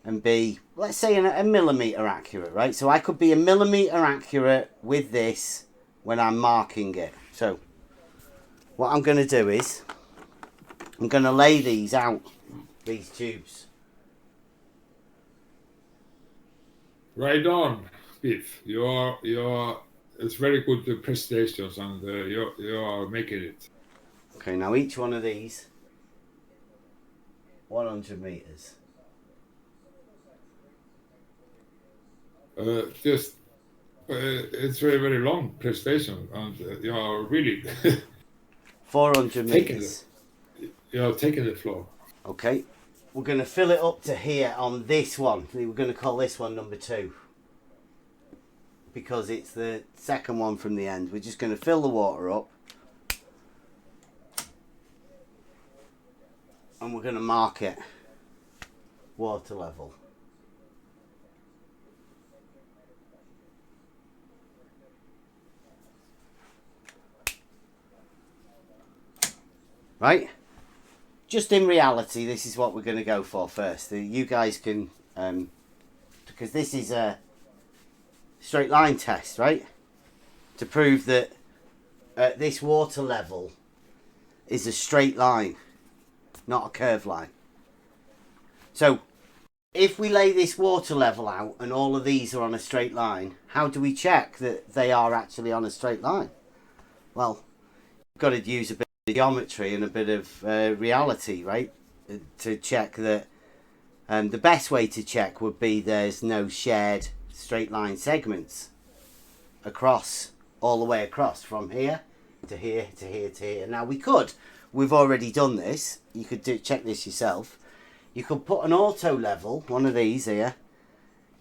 and be, let's say, a millimetre accurate, right? So I could be a millimetre accurate with this when I'm marking it. So what I'm going to do is, I'm going to lay these out, these tubes. Right on, Keith. You are. It's very good presentations, and you are making it. Okay, now each one of these, 100 meters. It's very long presentation, and you are really 400 meters. You are taking the floor. Okay, we're going to fill it up to here on this one. We're going to call this one number 2. Because it's the second one from the end. We're just going to fill the water up. And we're going to mark it. Water level. Right? Just in reality, this is what we're going to go for first. You guys can... because this is a straight line test, right? To prove that this water level is a straight line, not a curved line. So if we lay this water level out and all of these are on a straight line, how do we check that they are actually on a straight line? Well, you've got to use a bit of geometry and a bit of reality, right? To check that. The best way to check would be there's no shared straight line segments across, all the way across from here to here to here to here. Now we've already done this. You could check this yourself. You could put an auto level, one of these here,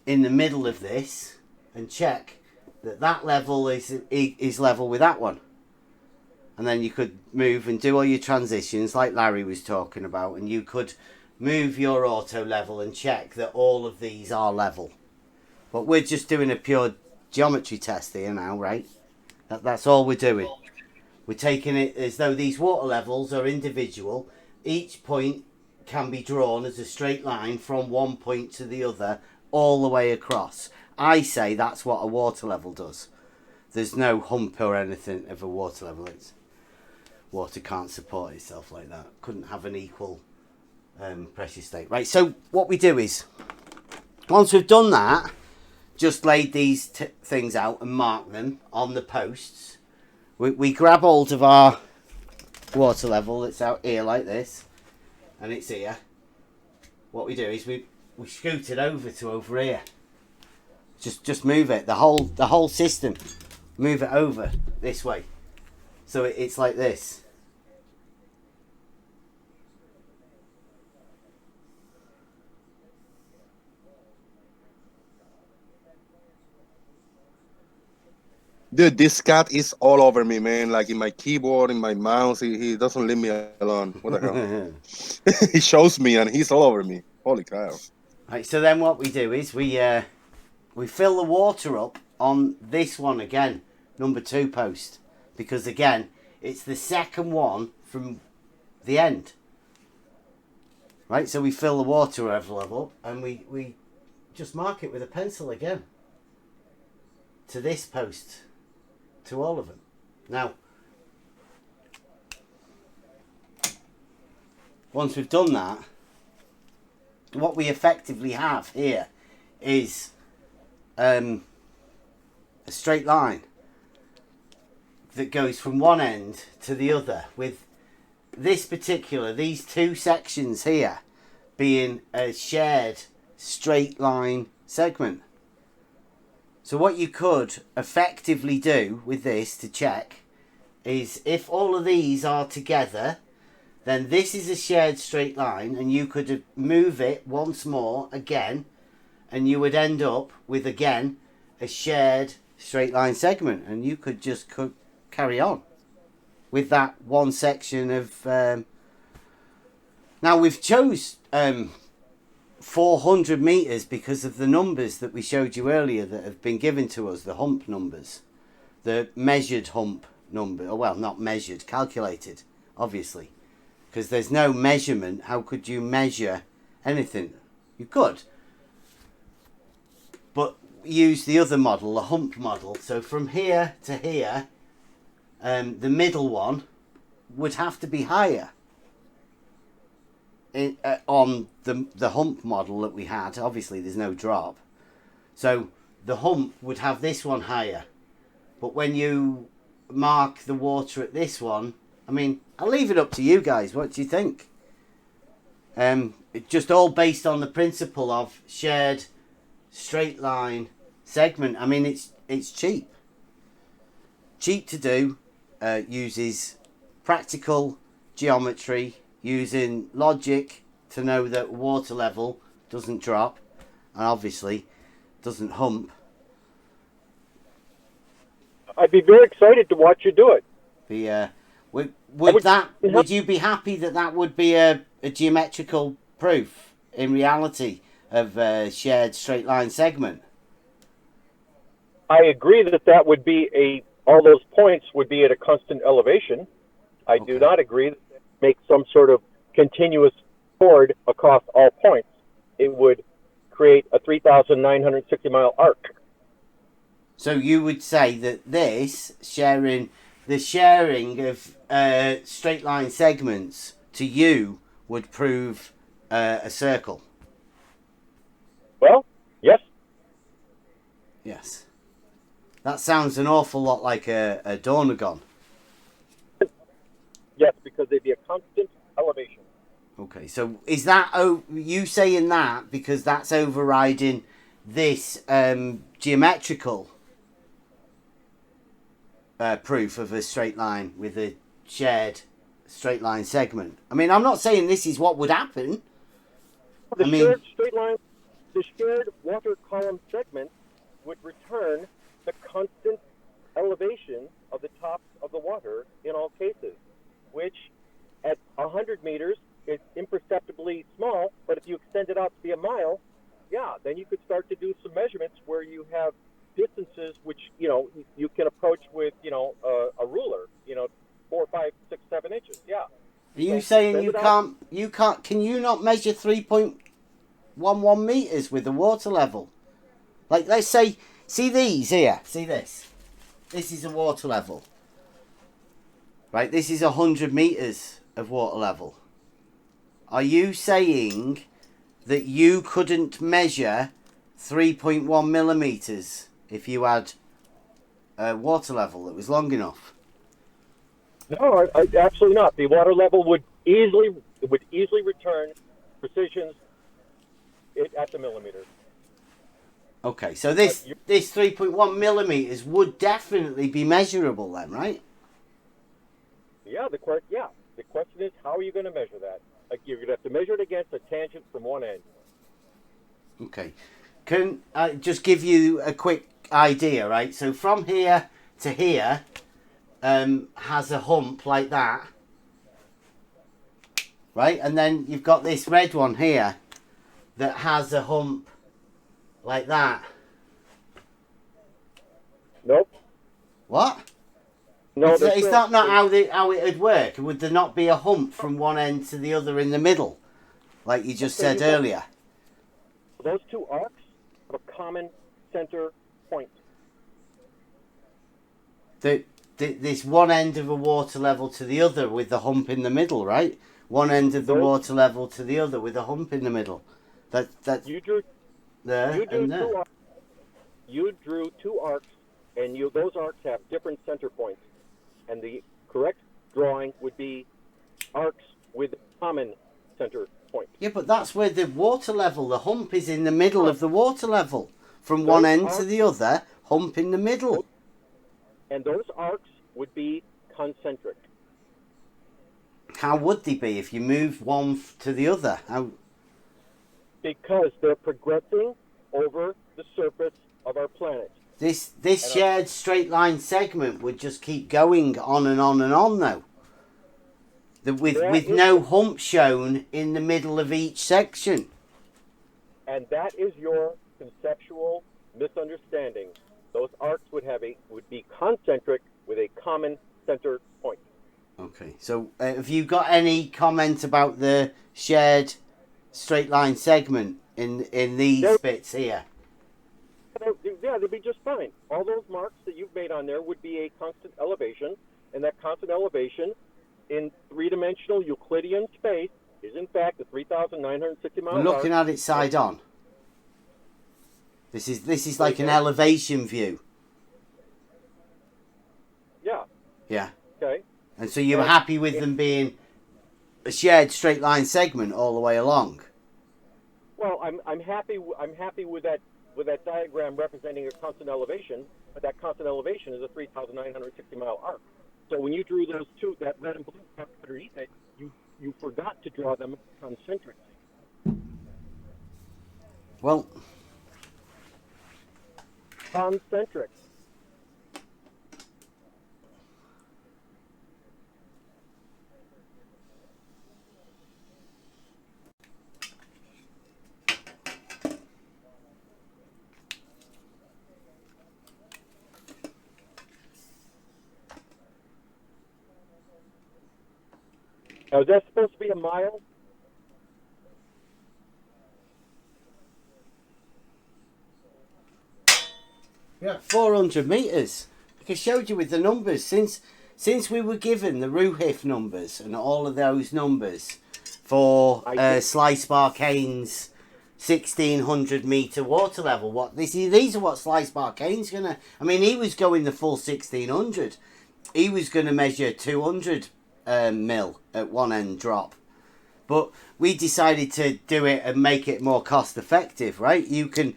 in the middle of this and check that level is level with that one. And then you could move and do all your transitions like Larry was talking about, and you could move your auto level and check that all of these are level. But we're just doing a pure geometry test here now, right? That's all we're doing. We're taking it as though these water levels are individual. Each point can be drawn as a straight line from one point to the other all the way across. I say that's what a water level does. There's no hump or anything of a water level. Water can't support itself like that. Couldn't have an equal pressure state. Right, so what we do is, once we've done that, just laid these things out and marked them on the posts, we grab hold of our water level that's out here like this, and it's here. What we do is we scoot it over here. Just move it, the whole system, move it over this way, so it's like this. Dude, this cat is all over me, man. Like in my keyboard, in my mouse. He doesn't leave me alone. What the hell? He shows me and he's all over me. Holy cow. Right, so then what we do is we fill the water up on this one again, number 2 post. Because again, it's the second one from the end. Right, so we fill the water level and we just mark it with a pencil again. To this post. To all of them. Now, once we've done that, what we effectively have here is a straight line that goes from one end to the other, with these 2 sections here being a shared straight line segment. So what you could effectively do with this to check is, if all of these are together, then this is a shared straight line, and you could move it once more again, and you would end up with again a shared straight line segment, and you could just carry on with that one section of now we've chose 400 meters because of the numbers that we showed you earlier that have been given to us, the hump numbers, the measured hump number, or well, not measured, calculated, obviously, because there's no measurement. How could you measure anything? You could, but use the other model, the hump model. So from here to here, the middle one would have to be higher. on the hump model that we had. Obviously, there's no drop, so the hump would have this one higher. But when you mark the water at this one, I mean, I'll leave it up to you guys. What do you think? It's just all based on the principle of shared straight line segment. I mean, it's cheap to do. Uses practical geometry, using logic to know that water level doesn't drop, and obviously doesn't hump. I'd be very excited to watch you do it. Would you be happy that would be a geometrical proof in reality of a shared straight line segment? I agree that would be all those points would be at a constant elevation. I do not agree that it makes some sort of continuous chord across all points. It would create a 3,960 mile arc. So you would say that this sharing of straight line segments to you would prove a circle? Well, yes. Yes. That sounds an awful lot like a Dornagon. Yes, because they'd be a constant elevation. Okay, so is that you saying that because that's overriding this geometrical proof of a straight line with a shared straight line segment? I mean, I'm not saying this is what would happen. Shared straight line, the shared water column segment would return the constant elevation of the top of the water in all cases, which at 100 meters is imperceptibly small, but if you extend it out to be a mile, then you could start to do some measurements where you have distances which, you can approach with, a ruler, 4, 5, 6, 7 inches. Yeah. Are you saying can you not measure 3.11 meters with the water level? Like, let's say, see these here, see this? This is a water level. Right, this is 100 meters of water level. Are you saying that you couldn't measure 3.1 millimeters if you had a water level that was long enough? No, absolutely not. The water level would easily return precisions at the millimeter. Okay, so this 3.1 millimeters would definitely be measurable then, right? Yeah, the question is, how are you going to measure that? Like, you're going to have to measure it against a tangent from one end. Okay. Can I just give you a quick idea, right? So from here to here has a hump like that, right? And then you've got this red one here that has a hump like that. Nope. What? No, it's not how it would work. Would there not be a hump from one end to the other in the middle, like you just said earlier? Those two arcs have a common center point. This one end of a water level to the other with the hump in the middle, right? One end of the water level to the other with a hump in the middle. That you drew there you drew and there. two arcs. You drew two arcs, and those arcs have different center points. And the correct drawing would be arcs with common center point. Yeah, but that's where the water level, the hump is in the middle of the water level. From one end to the other, hump in the middle. And those arcs would be concentric. How would they be if you move one to the other? Because they're progressing over the surface of our planet. This shared straight line segment would just keep going on and on and on, though. With no hump shown in the middle of each section. And that is your conceptual misunderstanding. Those arcs would be concentric with a common center point. Okay, so have you got any comment about the shared straight line segment in these bits here? Yeah, they'd be just fine. All those marks that you've made on there would be a constant elevation, and that constant elevation in three-dimensional Euclidean space is in fact a 3,960 mile We're looking arc. at it side on. This is like an elevation view. Yeah. Yeah. Okay. And so you were happy with them being a shared straight line segment all the way along? Well, I'm happy with that diagram representing a constant elevation, but that constant elevation is a 3,960 mile arc. So when you drew those two, that red and blue arc underneath it, you forgot to draw them concentrically. Well, concentric. Now, is that supposed to be a mile? Yeah, 400 meters. Like I showed you with the numbers, since we were given the Ruhif numbers and all of those numbers for Slice Barkane's 1600 meter water level. These are what Slice Barkane's gonna. I mean, he was going the full 1600. He was gonna measure 200 mil at one end drop. But we decided to do it and make it more cost effective, right? You can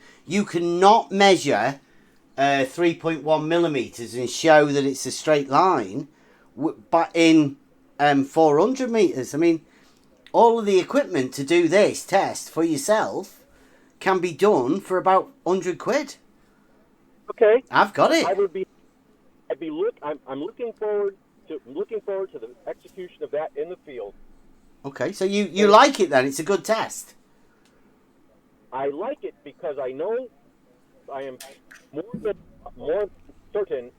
not measure 3.1 millimeters and show that it's a straight line, but in 400 meters. I mean, all of the equipment to do this test for yourself can be done for about 100 quid. Okay, I've got it. I'm looking forward to the execution of that in the field. Okay, so you like it then? It's a good test. I like it because I know I am more certain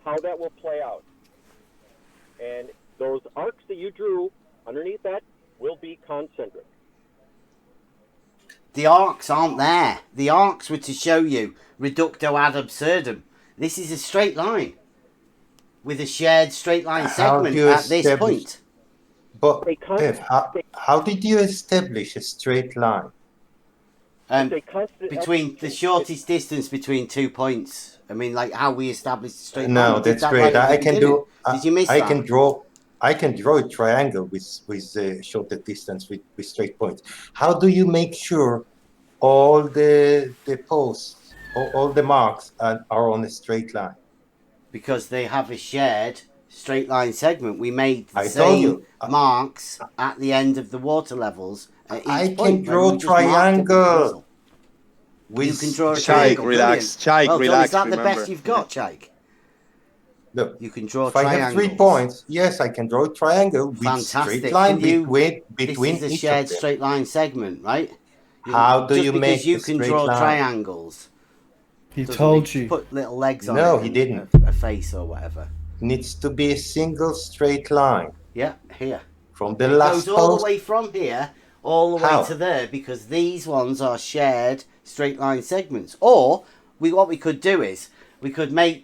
how that will play out. And those arcs that you drew underneath that will be concentric. The arcs aren't there. The arcs were to show you reducto ad absurdum. This is a straight line with a shared straight line segment at this point. But Ev, how did you establish a straight line? Between the shortest distance between 2 points. I mean, like how we established a straight line. No, that's great. Did you miss that? I can draw a triangle with the shorter distance with straight points. How do you make sure all the posts, all the marks are on a straight line? Because they have a shared straight line segment. We made the same marks at the end of the water levels at each point. I can draw a triangle. You can draw a triangle. Relax. Well, relax. Is that remember. the best you've got, Chaik? Look, you can draw if I have 3 points, yes, I can draw a triangle with straight line between This is a each shared of them. straight line segment, right? How do you make because you a can straight draw line? triangles. He told you. Put little legs on it. No, he didn't. A face or whatever. Needs to be a single straight line. Yeah, here. From the it last goes all post. the way from here all the way to there because these ones are shared straight line segments. Or what we could do is we could make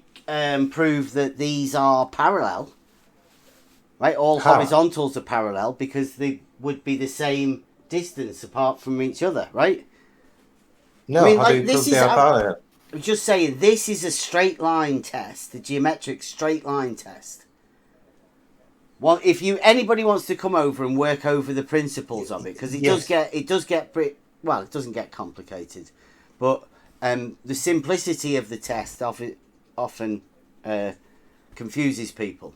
prove that these are parallel. Right? All horizontals are parallel because they would be the same distance apart from each other, right? No, I mean, how do you prove they are parallel? I'm just saying this is a straight line test, the geometric straight line test. Well, if anybody wants to come over and work over the principles of it, because it does get pretty, well, it doesn't get complicated, but the simplicity of the test often confuses people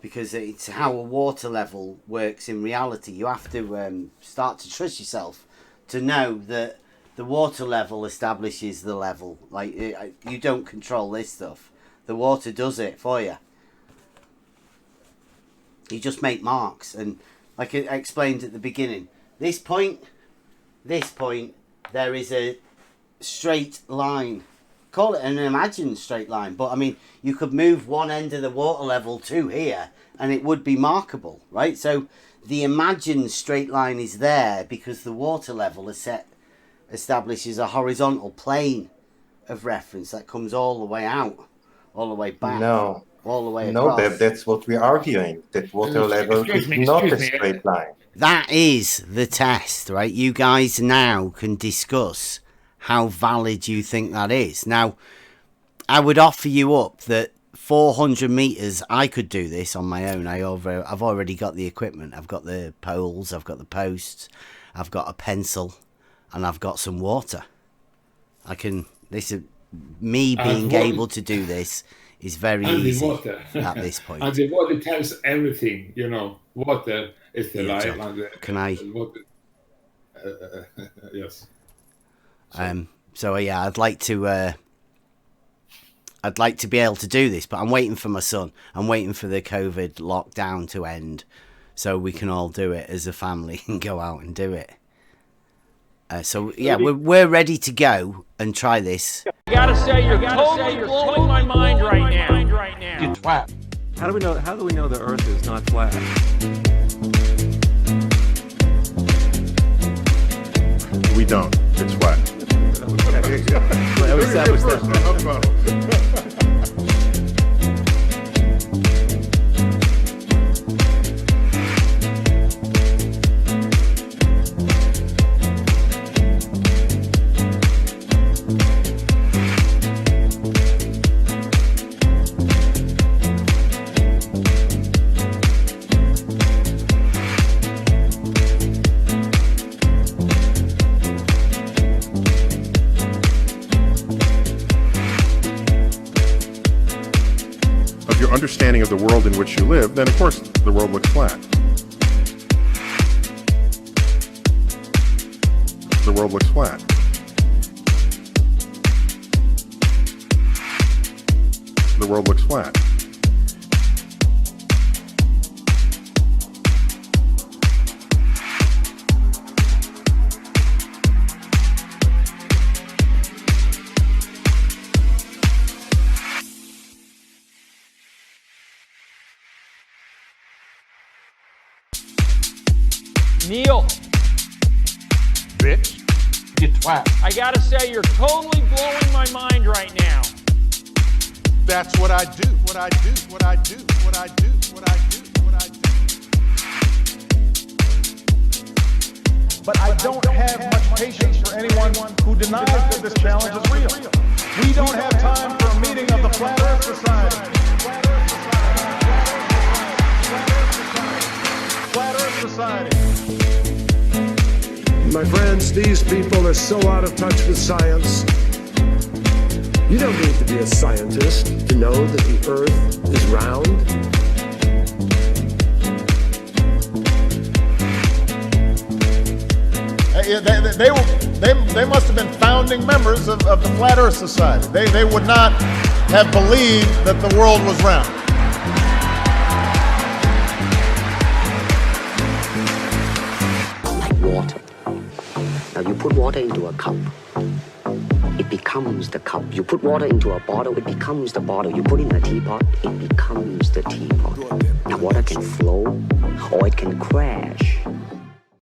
because it's how a water level works in reality. You have to start to trust yourself to know that the water level establishes the level. Like you don't control this stuff. The water does it for you. You just make marks, and like I explained at the beginning, this point, there is a straight line. Call it an imagined straight line, but I mean, you could move one end of the water level to here, and it would be markable, right? So the imagined straight line is there because the water level establishes a horizontal plane of reference that comes all the way out, all the way back. No, all the way No, across. Bev, that's what we're arguing. That water level is not a straight line. That is the test, right? You guys now can discuss how valid you think that is. Now, I would offer you up that 400 meters, I could do this on my own. I've already got the equipment. I've got the poles, I've got the posts, I've got a pencil, and I've got some water. This is me being able to do this is very easy at this point. And the water tells everything, water is the life. Can I? Water, yes. So yeah, I'd like to be able to do this, but I'm waiting for my son. I'm waiting for the COVID lockdown to end, so we can all do it as a family and go out and do it. So yeah, we're ready to go and try this. I gotta say, you're totally blowing my mind right now. You twat. How do we know the Earth is not flat? We don't. It's flat. That was that. Understanding of the world in which you live, then of course the world looks flat. The world looks flat. The world looks flat. Neil. Bitch. You twat. I gotta say, you're totally blowing my mind right now. That's what I do. What I do. What I do. What I do. What I do. What I do. But I don't have much patience for anyone who denies that this challenge is real. We don't have time for a meeting of the Flat Earth Society. Flat Earth Society. My friends, these people are so out of touch with science. You don't need to be a scientist to know that the Earth is round. They must have been founding members of the Flat Earth Society. They would not have believed that the world was round. Like water. Now you put water into a cup, it becomes the cup. You put water into a bottle, it becomes the bottle. You put it in a teapot, it becomes the teapot. Now water can flow or it can crash.